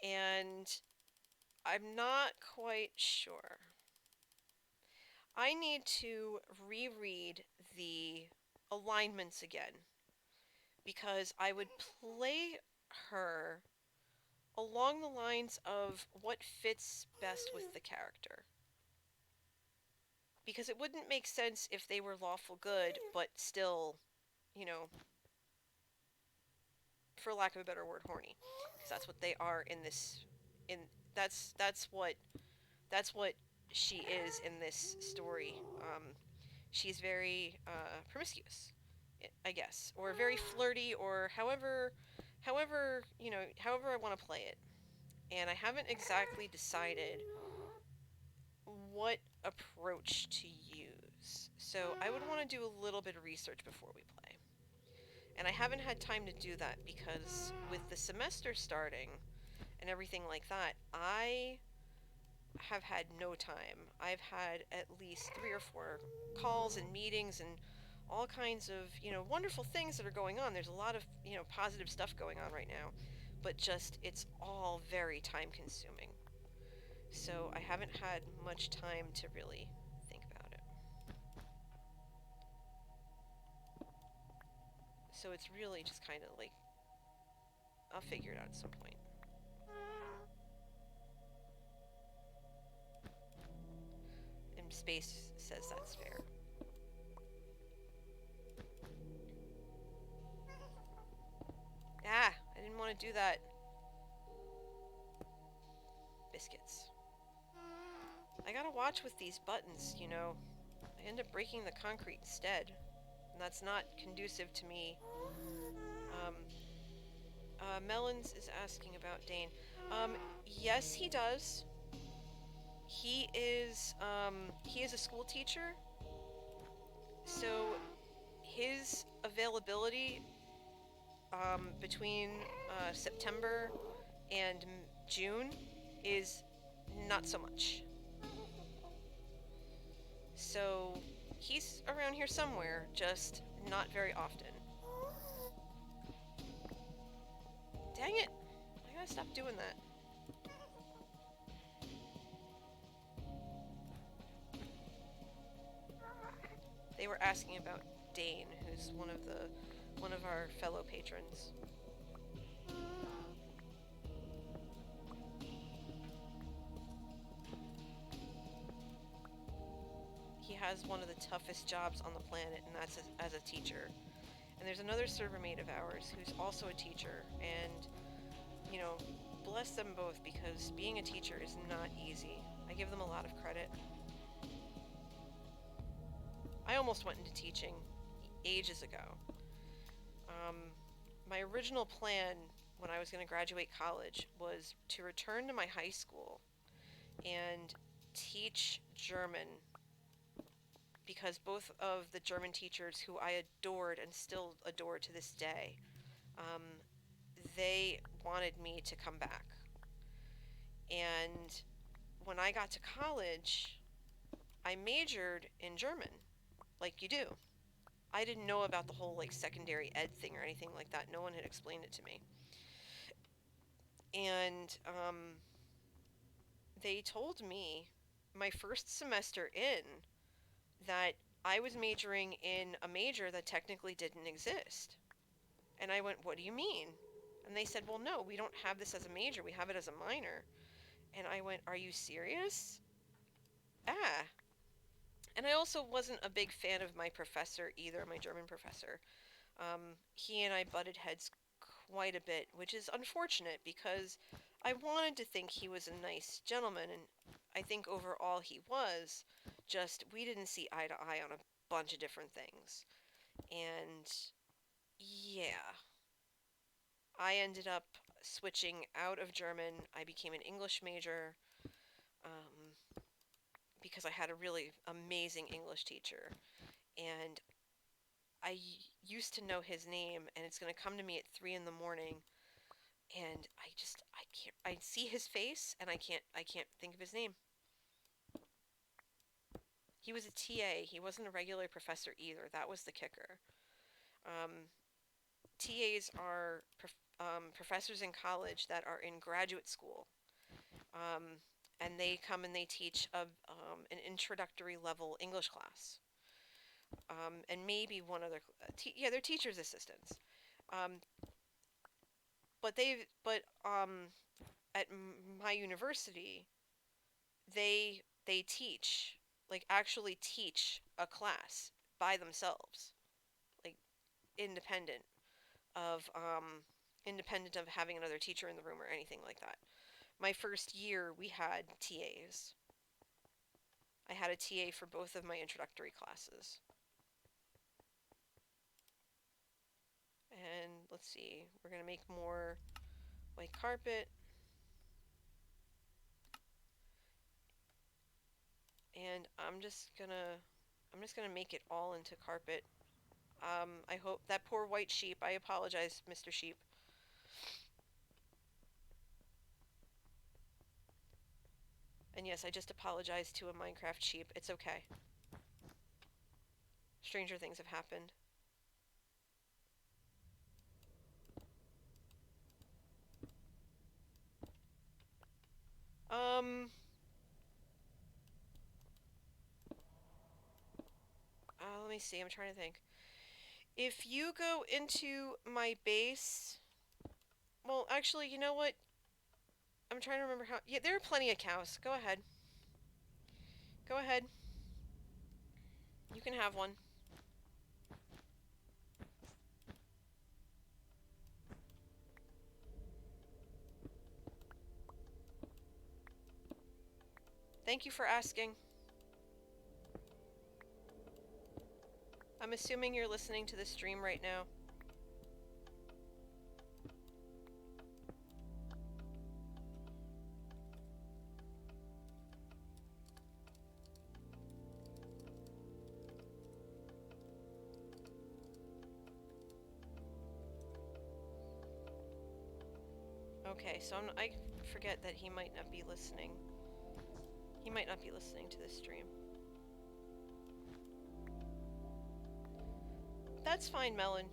And I'm not quite sure. I need to reread the alignments again because I would play her along the lines of what fits best with the character. Because it wouldn't make sense if they were lawful good, but still, you know, for lack of a better word, horny. Because that's what they are in this. That's what she is in this story. She's very promiscuous, I guess, or very flirty, or however I want to play it. And I haven't exactly decided what approach to use. So I would want to do a little bit of research before we play. And I haven't had time to do that because with the semester starting and everything like that, I have had no time. I've had at least 3 or 4 calls and meetings and all kinds of, wonderful things that are going on. There's a lot of, positive stuff going on right now. But just, it's all very time consuming. So I haven't had much time to really think about it. So it's really just kind of like, I'll figure it out at some point. And Space says that's fair. Ah, I didn't want to do that. Biscuits. I gotta watch with these buttons, I end up breaking the concrete instead. And that's not conducive to me. Melons is asking about Dane. Yes, he does. He is a school teacher. So his availability between September and June is not so much. So he's around here somewhere, just not very often. Dang it! I gotta stop doing that. They were asking about Dane, who's one of our fellow patrons. He has one of the toughest jobs on the planet, and that's as a teacher. And there's another server mate of ours who's also a teacher, and bless them both, because being a teacher is not easy. I give them a lot of credit. I almost went into teaching ages ago. My original plan when I was going to graduate college was to return to my high school and teach German, because both of the German teachers who I adored and still adore to this day, they wanted me to come back. And when I got to college, I majored in German, like you do. I didn't know about the whole like secondary ed thing or anything like that. No one had explained it to me. And they told me my first semester in that I was majoring in a major that technically didn't exist. And I went, what do you mean? And they said, well, no, we don't have this as a major. We have it as a minor. And I went, are you serious? Ah. And I also wasn't a big fan of my professor either, my German professor. He and I butted heads quite a bit, which is unfortunate because I wanted to think he was a nice gentleman, and I think overall he was. Just, we didn't see eye to eye on a bunch of different things. And yeah, I ended up switching out of German. I became an English major because I had a really amazing English teacher. And I used to know his name, and it's going to come to me at 3 in the morning, and I can't, I see his face, and I can't think of his name. He was a TA. He wasn't a regular professor either. That was the kicker. TAs are professors in college that are in graduate school. And they come and they teach an introductory level English class. And maybe one other, yeah, they're teacher's assistants. Um, but at my university, they teach, like actually teach a class by themselves, like independent of independent of having another teacher in the room or anything like that. My first year, we had TAs. I had a TA for both of my introductory classes. And let's see, we're gonna make more white carpet. And I'm just gonna make it all into carpet. I hope that poor white sheep. I apologize, Mr. Sheep. And yes, I just apologized to a Minecraft sheep. It's okay. Stranger things have happened. Um, let me see. I'm trying to think. If you go into my base, well, actually, you know what? I'm trying to remember how. Yeah, there are plenty of cows. Go ahead. Go ahead. You can have one. Thank you for asking. I'm assuming you're listening to the stream right now. Okay, so I forget that he might not be listening. He might not be listening to this stream. That's fine, Melon.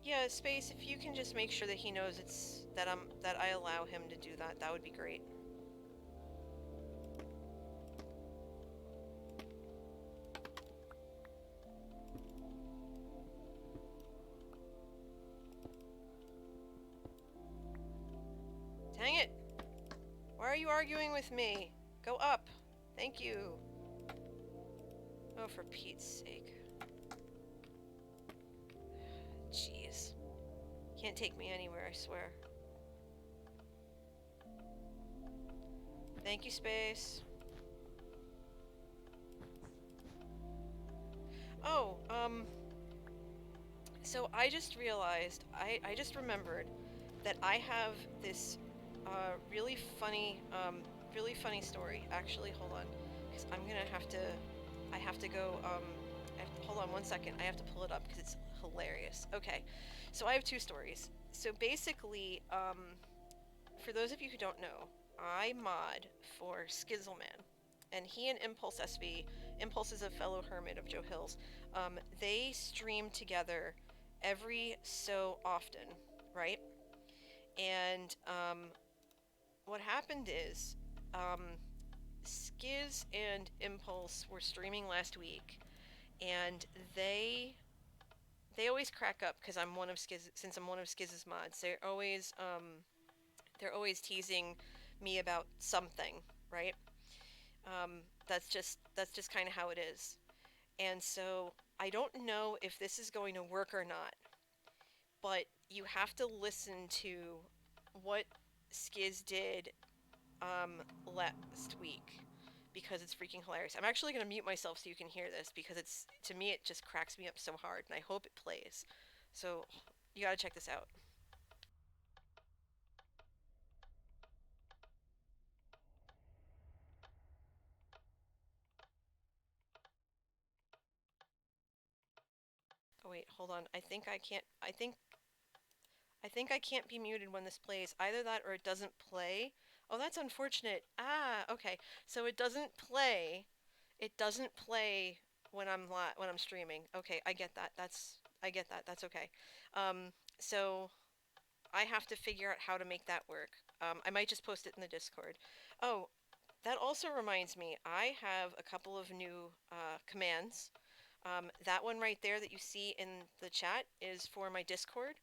Yeah, Space, if you can just make sure that he knows it's that I allow him to do that, that would be great. Dang it! Why are you arguing with me? Go up! Thank you! Oh, for Pete's sake. Jeez. Can't take me anywhere, I swear. Thank you, Space. Oh, so I just realized, I just remembered that I have this really funny story. Actually, hold on, because I have to go, hold on 1 second. I have to pull it up because it's hilarious. Okay, so I have two stories. So basically, for those of you who don't know, I mod for Skizzleman, and he and Impulse SV, Impulse is a fellow hermit of Joe Hill's, they stream together every so often, right? And what happened is, um, Skizz and Impulse were streaming last week, and they always crack up because I'm one of Skizz, since I'm one of Skizz's mods. They're always teasing me about something, right? That's just kind of how it is. And so I don't know if this is going to work or not, but you have to listen to what Skizz did last week because it's freaking hilarious. I'm actually going to mute myself so you can hear this because it's, to me, it just cracks me up so hard, and I hope it plays. So you got to check this out. Oh wait, hold on. I think I can't be muted when this plays. Either that or it doesn't play. Oh, that's unfortunate. Ah, okay. So it doesn't play. It doesn't play when when I'm streaming. Okay, I get that. I get that. That's okay. So I have to figure out how to make that work. I might just post it in the Discord. Oh, that also reminds me, I have a couple of new commands. That one right there that you see in the chat is for my Discord.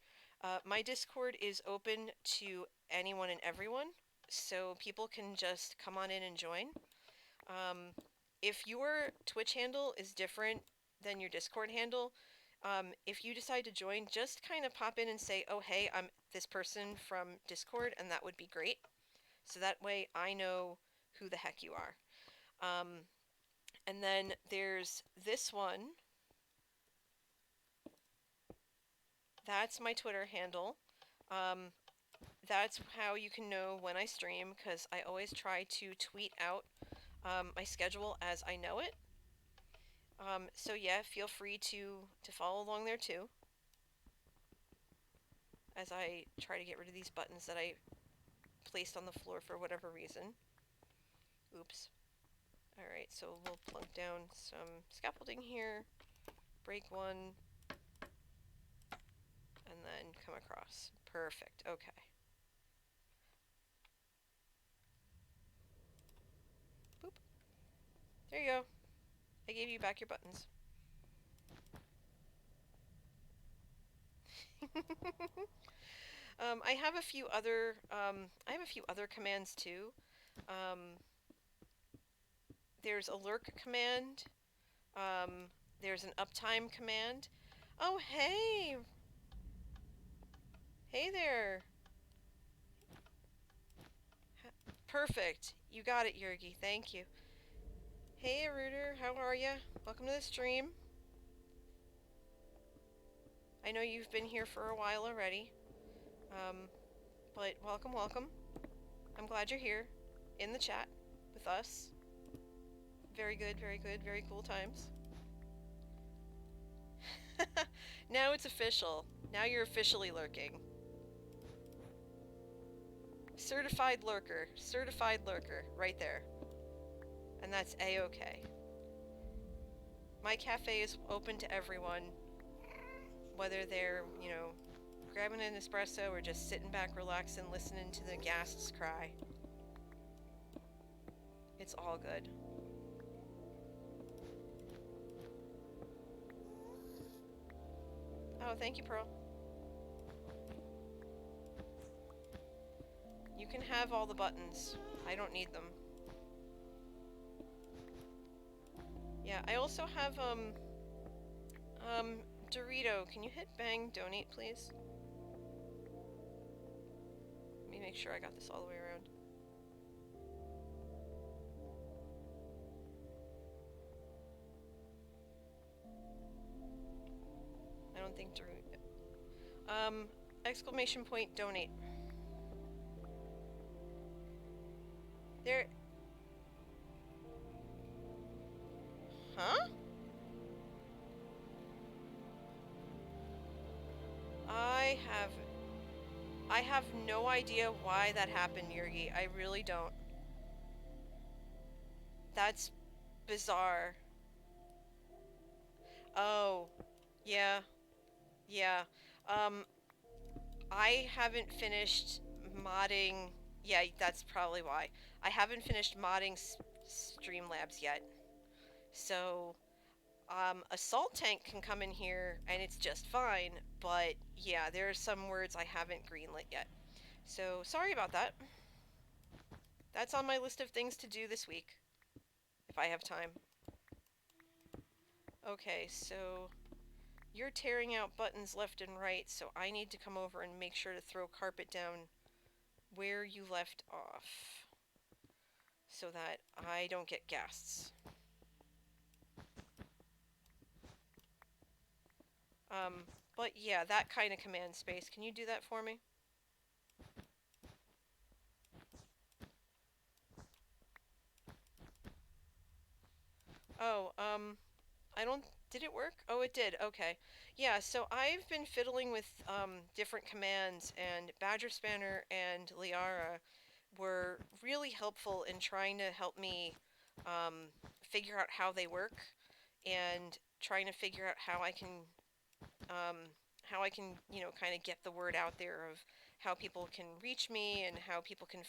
My Discord is open to anyone and everyone, so people can just come on in and join. If your Twitch handle is different than your Discord handle, if you decide to join, just kind of pop in and say, oh, hey, I'm this person from Discord, and that would be great. So that way I know who the heck you are. And then there's this one. That's my Twitter handle. That's how you can know when I stream, because I always try to tweet out my schedule as I know it. So yeah, feel free to follow along there too, as I try to get rid of these buttons that I placed on the floor for whatever reason. Oops. Alright, so we'll plunk down some scaffolding here, break one, and then come across. Perfect, okay. Boop. There you go. I gave you back your buttons. I have a few other commands too. There's a lurk command. There's an uptime command. Oh, hey! Hey there! Perfect. You got it, Yergi. Thank you. Hey, Rooter. How are ya? Welcome to the stream. I know you've been here for a while already. But welcome, welcome. I'm glad you're here in the chat with us. Very good, very cool times. Now it's official. Now you're officially lurking. Certified lurker, right there. And that's A-okay. My cafe is open to everyone, whether they're, you know, grabbing an espresso or just sitting back, relaxing, listening to the ghasts cry. It's all good. Oh, thank you, Pearl. You can have all the buttons. I don't need them. Yeah, I also have, Dorito, can you hit bang donate, please? Let me make sure I got this all the way around. think through. Exclamation point donate. There. Huh? I have no idea why that happened, Yurgi. I really don't. That's bizarre. Oh, yeah, yeah. Um, I haven't finished modding. Yeah, that's probably why. I haven't finished modding Streamlabs yet. So, a salt tank can come in here and it's just fine. But yeah, there are some words I haven't greenlit yet. So, sorry about that. That's on my list of things to do this week, if I have time. Okay, so you're tearing out buttons left and right, so I need to come over and make sure to throw carpet down where you left off so that I don't get ghasts. But yeah, that kind of command space. Can you do that for me? Oh, I don't... Did it work? Oh, it did. Okay. Yeah, so I've been fiddling with, different commands, and Badger Spanner and Liara were really helpful in trying to help me, figure out how they work, and trying to figure out um, how I can, kind of get the word out there of how people can reach me and how people can,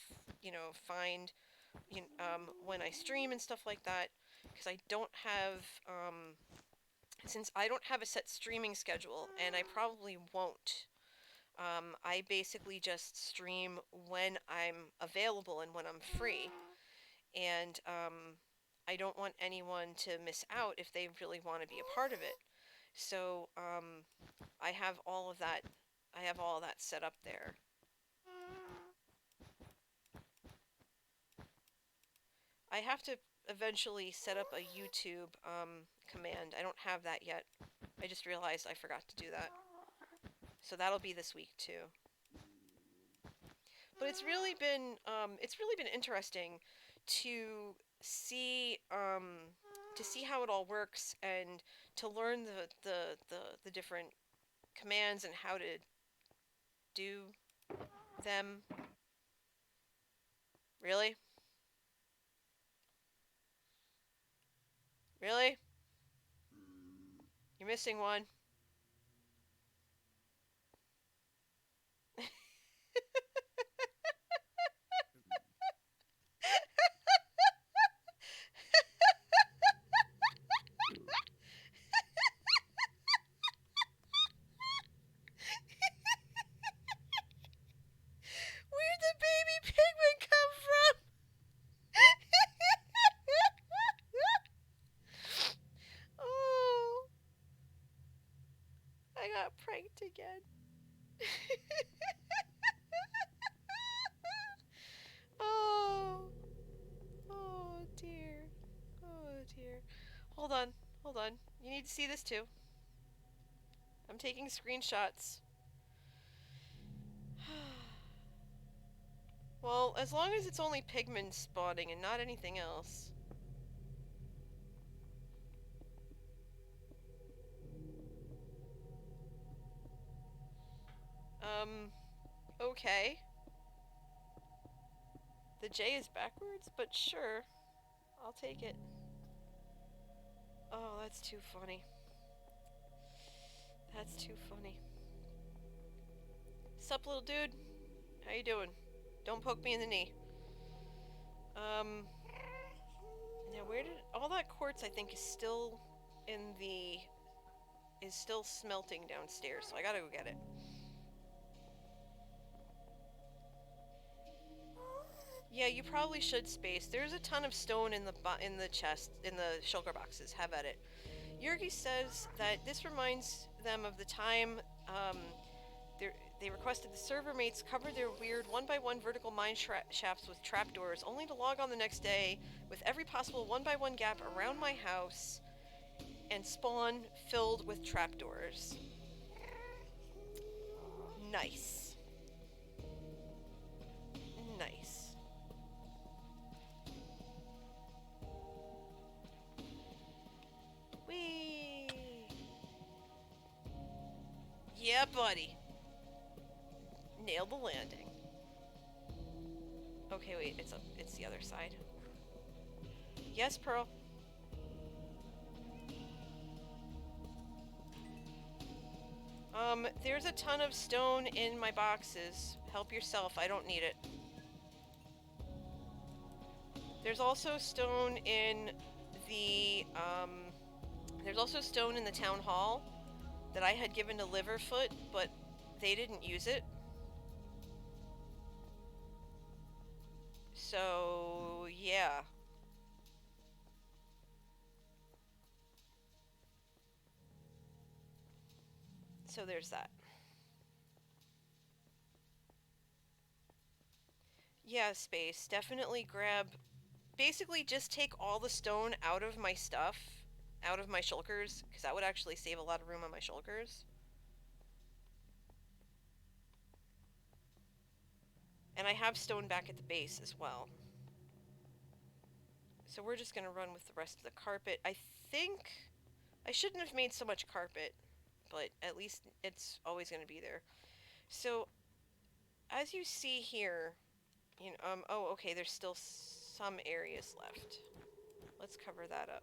find, when I stream and stuff like that. Because I don't have, since I don't have a set streaming schedule, and I probably won't, I basically just stream when I'm available and when I'm free. And I don't want anyone to miss out if they really want to be a part of it. So I have all of that. I have all of that set up there. I have to eventually set up a YouTube command. I don't have that yet. I just realized I forgot to do that. So that'll be this week too. But it's really been interesting to see how it all works and to learn the different commands and how to do them. Really? Really? You're missing one. Where'd the baby pigman come from? Oh, I got pranked again. Oh, oh dear. Oh dear. Hold on, hold on. You need to see this too. I'm taking screenshots. Well, as long as it's only pigmen spawning and not anything else. Okay. The J is backwards, but sure. I'll take it. Oh, that's too funny. That's too funny. Sup, little dude? How you doing? Don't poke me in the knee. Now where did... All that quartz, I think, is still in the... is still smelting downstairs, so I gotta go get it. Yeah, you probably should, Space. There's a ton of stone in the chest, in the shulker boxes. Have at it. Yurgi says that this reminds them of the time they requested the server mates cover their weird 1x1 vertical mine shafts with trapdoors, only to log on the next day with every possible 1x1 gap around my house and spawn filled with trapdoors. Nice. Nice. Whee! Yeah, buddy. Nailed the landing. Okay, wait, it's the other side. Yes, Pearl. There's a ton of stone in my boxes. Help yourself, I don't need it. There's also stone in the, there's also stone in the town hall that I had given to Liverfoot, but they didn't use it. So, yeah. So there's that. Yeah, Space. Definitely grab... Basically, just take all the stone out of my stuff, out of my shulkers, because that would actually save a lot of room on my shulkers. And I have stone back at the base as well. So we're just going to run with the rest of the carpet. I think I shouldn't have made so much carpet, but at least it's always going to be there. So as you see here, you know, oh, okay, there's still some areas left. Let's cover that up.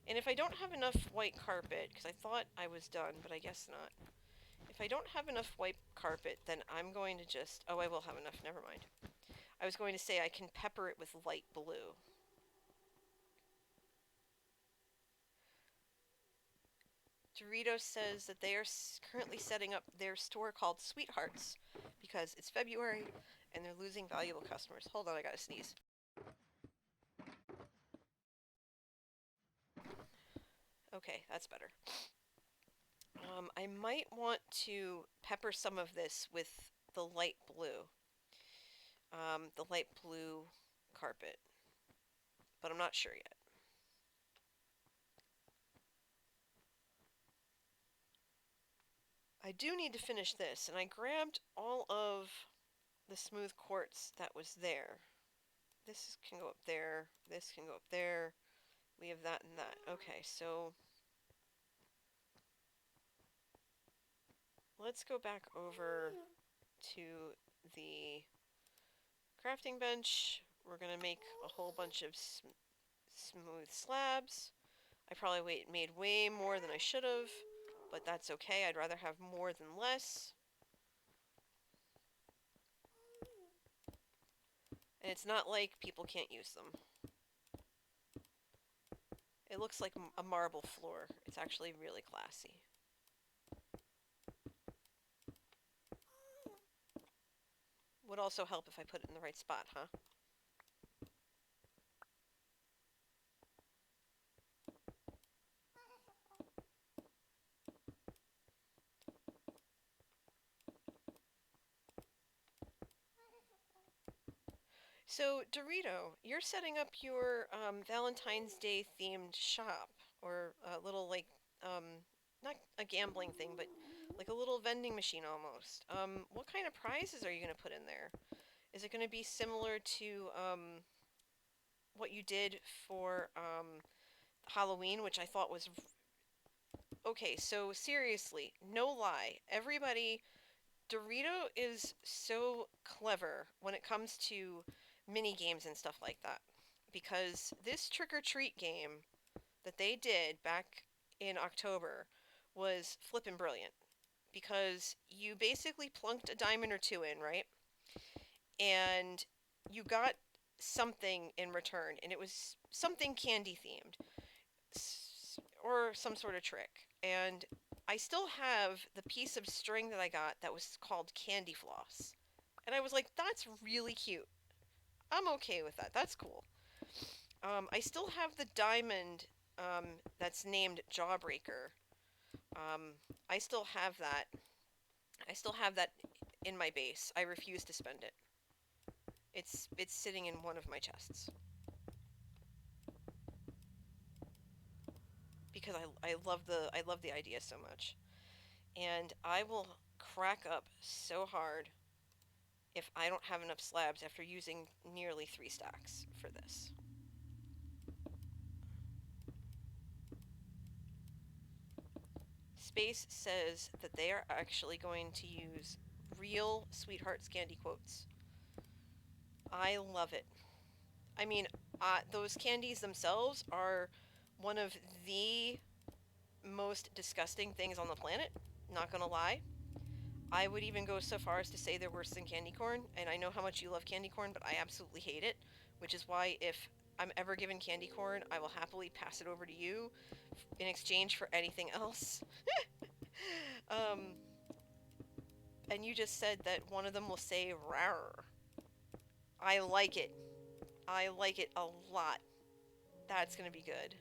And if I don't have enough white carpet, because I thought I was done, but I guess not. If I don't have enough white carpet, then I'm going to just... Oh, I will have enough, never mind. I was going to say I can pepper it with light blue. Dorito says that they are currently setting up their store called Sweethearts because it's February and they're losing valuable customers. Hold on, I gotta sneeze. Okay, that's better. I might want to pepper some of this with the light blue. The light blue carpet. But I'm not sure yet. I do need to finish this, and I grabbed all of the smooth quartz that was there. This can go up there, this can go up there. We have that and that. Okay, so let's go back over to the crafting bench. We're going to make a whole bunch of smooth slabs. I probably made way more than I should have, but that's okay. I'd rather have more than less. And it's not like people can't use them. It looks like a marble floor. It's actually really classy. Would also help if I put it in the right spot, huh? So, Dorito, you're setting up your Valentine's Day themed shop, or a little, like, not a gambling thing, but like a little vending machine almost. What kind of prizes are you going to put in there? Is it going to be similar to what you did for Halloween, which I thought was... Okay, so seriously, no lie, everybody... Dorito is so clever when it comes to mini games and stuff like that. Because this trick or treat game that they did back in October was flippin' brilliant. Because you basically plunked a diamond or two in, right? And you got something in return, and it was something candy themed or some sort of trick. And I still have the piece of string that I got that was called Candy Floss. And I was like, that's really cute. I'm okay with that. That's cool. I still have the diamond that's named Jawbreaker. I still have that. I still have that in my base. I refuse to spend it. It's sitting in one of my chests. Because I love the idea so much. And I will crack up so hard if I don't have enough slabs after using nearly 3 stacks for this. Space says that they are actually going to use real Sweethearts candy quotes. I love it. I mean, those candies themselves are one of the most disgusting things on the planet, not gonna lie. I would even go so far as to say they're worse than candy corn, and I know how much you love candy corn, but I absolutely hate it, which is why if I'm ever given candy corn, I will happily pass it over to you in exchange for anything else. And you just said that one of them will say rawr. I like it. I like it a lot. That's gonna be good.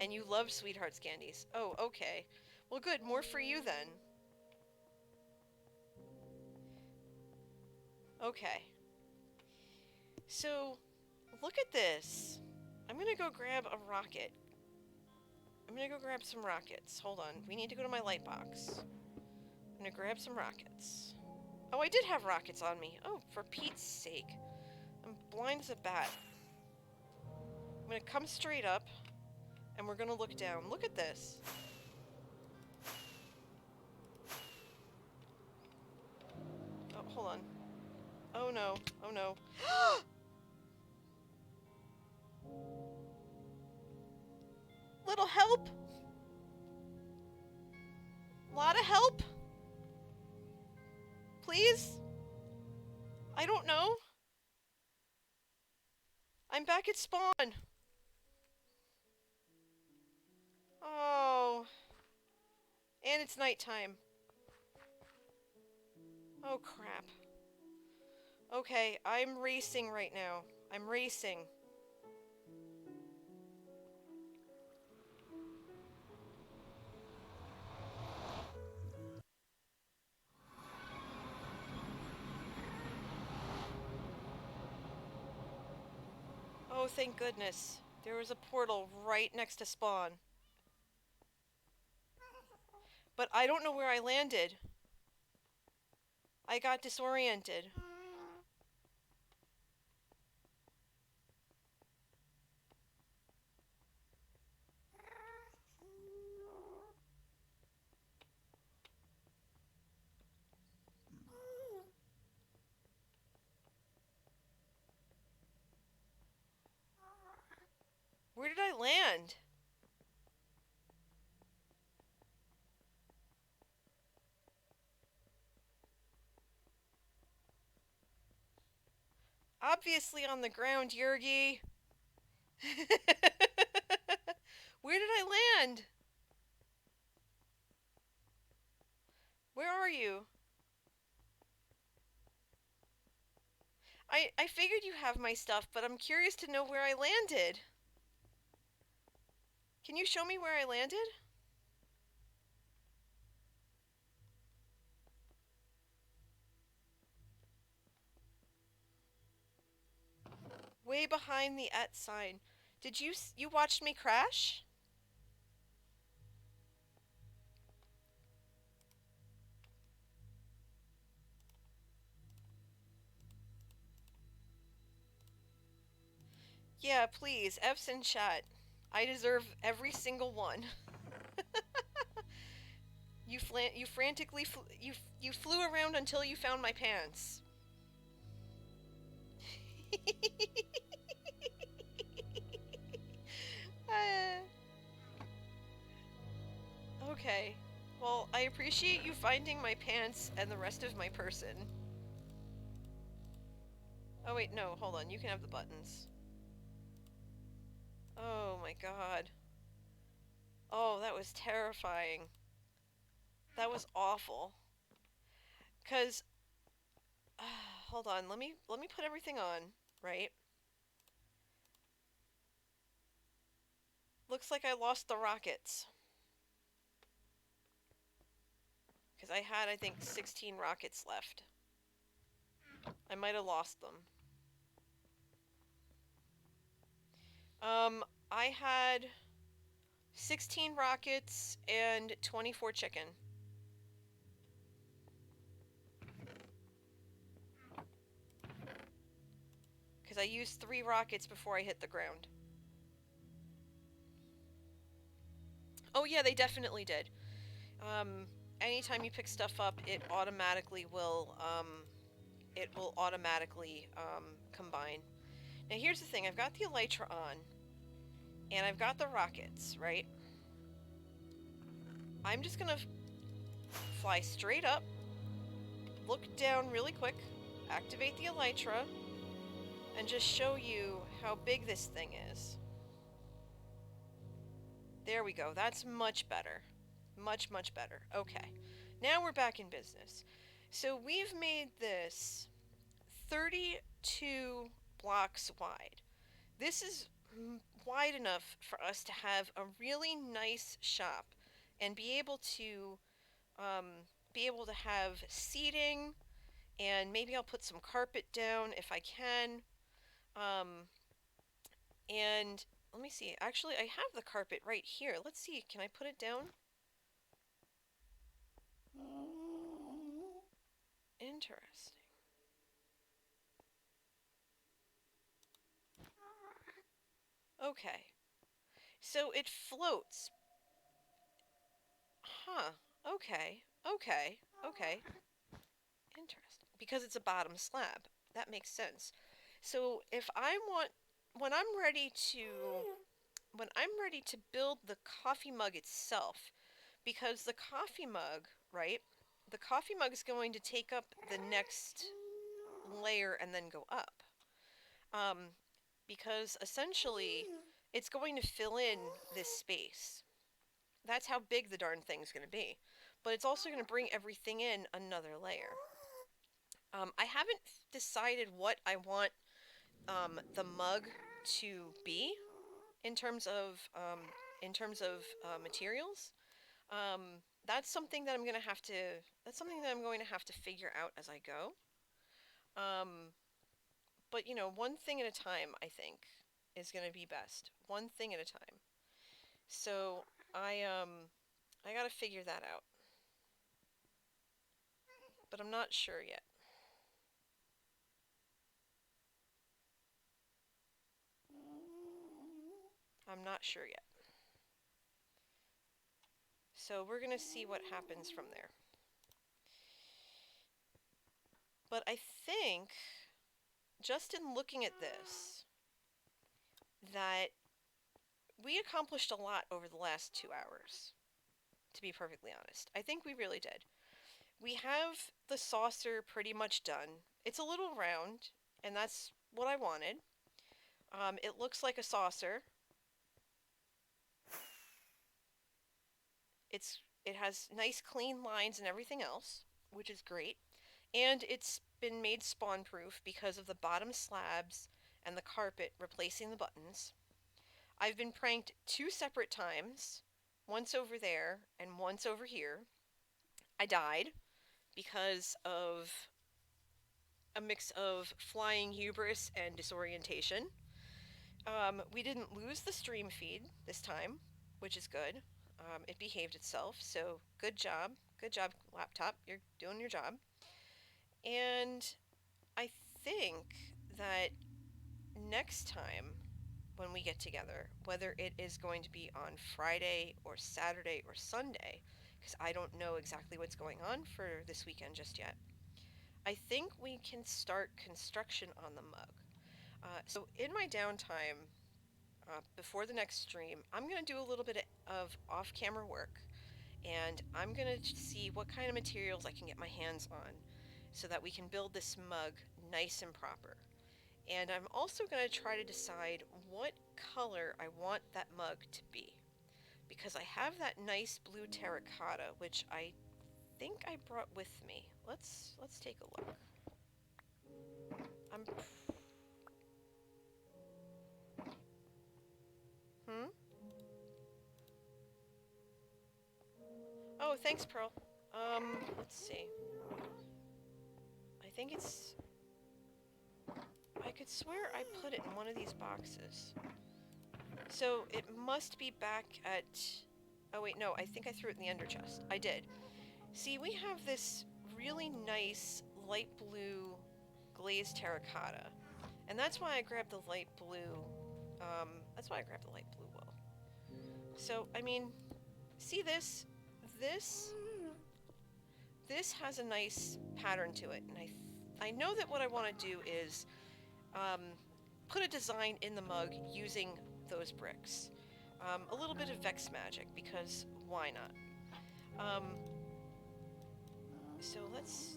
And you love Sweethearts candies. Oh, okay. Well, good. More for you then. Okay. So, look at this. I'm gonna go grab a rocket. I'm gonna go grab some rockets. Hold on. We need to go to my light box. I'm gonna grab some rockets. Oh, I did have rockets on me. Oh, for Pete's sake. I'm blind as a bat. I'm gonna come straight up, and we're gonna look down. Look at this. Oh, hold on. Oh no. Oh no. Little help? Lot of help? Please? I don't know. I'm back at spawn. Oh. And it's nighttime. Oh crap. Okay, I'm racing right now. I'm racing. Oh, thank goodness. There was a portal right next to spawn. But I don't know where I landed. I got disoriented. Where did I land? Obviously on the ground, Yergi. Where did I land? Where are you? I figured you have my stuff, but I'm curious to know where I landed. Can you show me where I landed? Way behind the @ sign. Did you watched me crash? Yeah, please, F's in chat. I deserve every single one. You frantically you flew around until you found my pants. Okay. Well, I appreciate you finding my pants and the rest of my person. Oh wait, no, hold on. You can have the buttons. Oh my god. Oh, that was terrifying. That was awful. 'Cause hold on, let me put everything on, right? Looks like I lost the rockets. Because I had, I think, 16 rockets left. I might have lost them. I had 16 rockets and 24 chicken. Because I used 3 rockets before I hit the ground. Oh yeah, they definitely did. Anytime you pick stuff up, it will automatically combine. Now here's the thing, I've got the elytra on, and I've got the rockets, right? I'm just gonna fly straight up, look down really quick, activate the elytra, and just show you how big this thing is. There we go, that's much better. Much, much better. Okay, now we're back in business. So we've made this 32 blocks wide. This is wide enough for us to have a really nice shop and be able to have seating, and maybe I'll put some carpet down if I can. And let me see. Actually, I have the carpet right here. Let's see. Can I put it down? Interesting. Okay. So it floats. Huh. Okay. Okay. Okay. Interesting. Because it's a bottom slab. That makes sense. So if I want, when I'm ready to, when I'm ready to build the coffee mug itself, because the coffee mug, right? The coffee mug is going to take up the next layer and then go up. Um, because essentially it's going to fill in this space. That's how big the darn thing's going to be. But it's also going to bring everything in another layer. I haven't decided what I want the mug to be in terms of materials. That's something that I'm going to have to. That's something that I'm going to have to figure out as I go. But you know, one thing at a time, I think, is going to be best. One thing at a time. So I got to figure that out. But I'm not sure yet. I'm not sure yet. So we're going to see what happens from there. But I think, just in looking at this, that we accomplished a lot over the last 2 hours, to be perfectly honest. I think we really did. We have the saucer pretty much done. It's a little round, and that's what I wanted. It looks like a saucer. It has nice clean lines and everything else, which is great. And it's been made spawn proof because of the bottom slabs and the carpet replacing the buttons. I've been pranked 2 separate times, once over there and once over here. I died because of a mix of flying hubris and disorientation. We didn't lose the stream feed this time, which is good. It behaved itself, so good job. Good job, laptop. You're doing your job. And I think that next time when we get together, whether it is going to be on Friday or Saturday or Sunday, because I don't know exactly what's going on for this weekend just yet, I think we can start construction on the mug. So in my downtime, before the next stream, I'm going to do a little bit of off-camera work, and I'm going to see what kind of materials I can get my hands on so that we can build this mug nice and proper. And I'm also going to try to decide what color I want that mug to be, because I have that nice blue terracotta, which I think I brought with me. Let's take a look. Oh, thanks, Pearl. Let's see. I think it's... I could swear I put it in one of these boxes. So it must be back at... Oh wait, no, I think I threw it in the ender chest. I did. See, we have this really nice light blue glazed terracotta. And that's why I grabbed the light blue. That's why I grabbed the light blue wool. So, I mean, see this? This this has a nice pattern to it, and I know that what I want to do is um, put a design in the mug using those bricks. A little bit of Vex magic, because why not? Um, so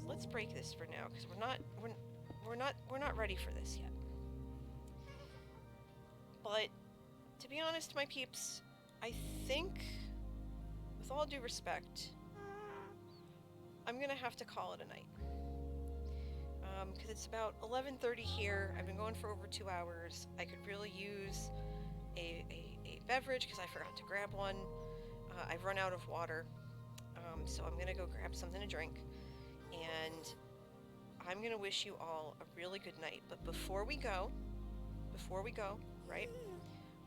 let's break this for now, because we're not ready for this yet. But to be honest, my peeps, I think, with all due respect, I'm gonna have to call it a night. Because it's about 11:30 here. I've been going for over 2 hours. I could really use a beverage because I forgot to grab one. I've run out of water, so I'm gonna go grab something to drink. And I'm gonna wish you all a really good night. But before we go, right?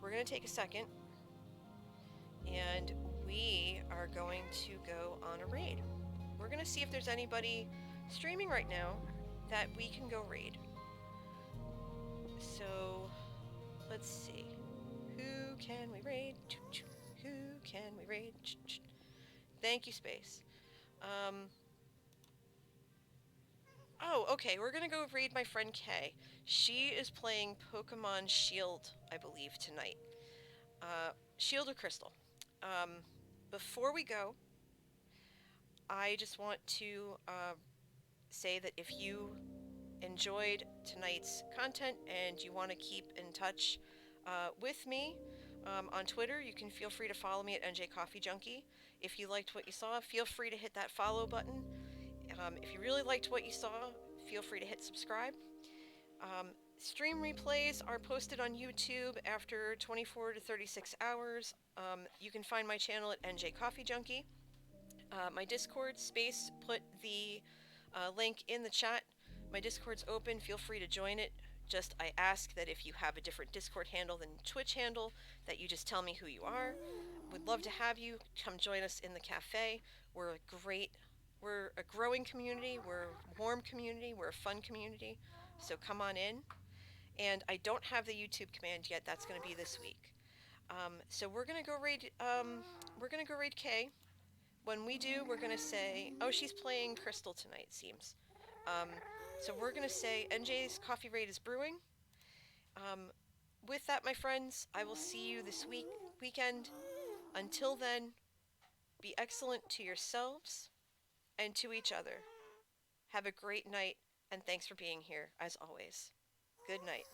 We're gonna take a second, and we are going to go on a raid. We're gonna see if there's anybody streaming right now that we can go raid. So let's see. Who can we raid? Who can we raid? Thank you, Space. Oh, okay. We're gonna go raid my friend Kay. She is playing Pokemon Shield, I believe, tonight. Shield or Crystal. Um, Before we go, I just want to say that if you enjoyed tonight's content and you want to keep in touch with me on Twitter, you can feel free to follow me at NJ Coffee Junkie. If you liked what you saw, feel free to hit that follow button. If you really liked what you saw, feel free to hit subscribe. Stream replays are posted on YouTube after 24 to 36 hours. You can find my channel at NJ Coffee Junkie. My Discord, Space put the link in the chat. My Discord's open. Feel free to join it. Just I ask that if you have a different Discord handle than Twitch handle, that you just tell me who you are. We'd love to have you come join us in the cafe. We're a growing community. We're a warm community. We're a fun community. So come on in. And I don't have the YouTube command yet. That's going to be this week. So we're gonna go raid. We're gonna go raid Kay. When we do, we're gonna say, oh, she's playing Crystal tonight, seems. Um, so we're gonna say NJ's coffee raid is brewing. Um, with that, my friends, I will see you this weekend. Until then, be excellent to yourselves and to each other. Have a great night, and thanks for being here, as always. Good night.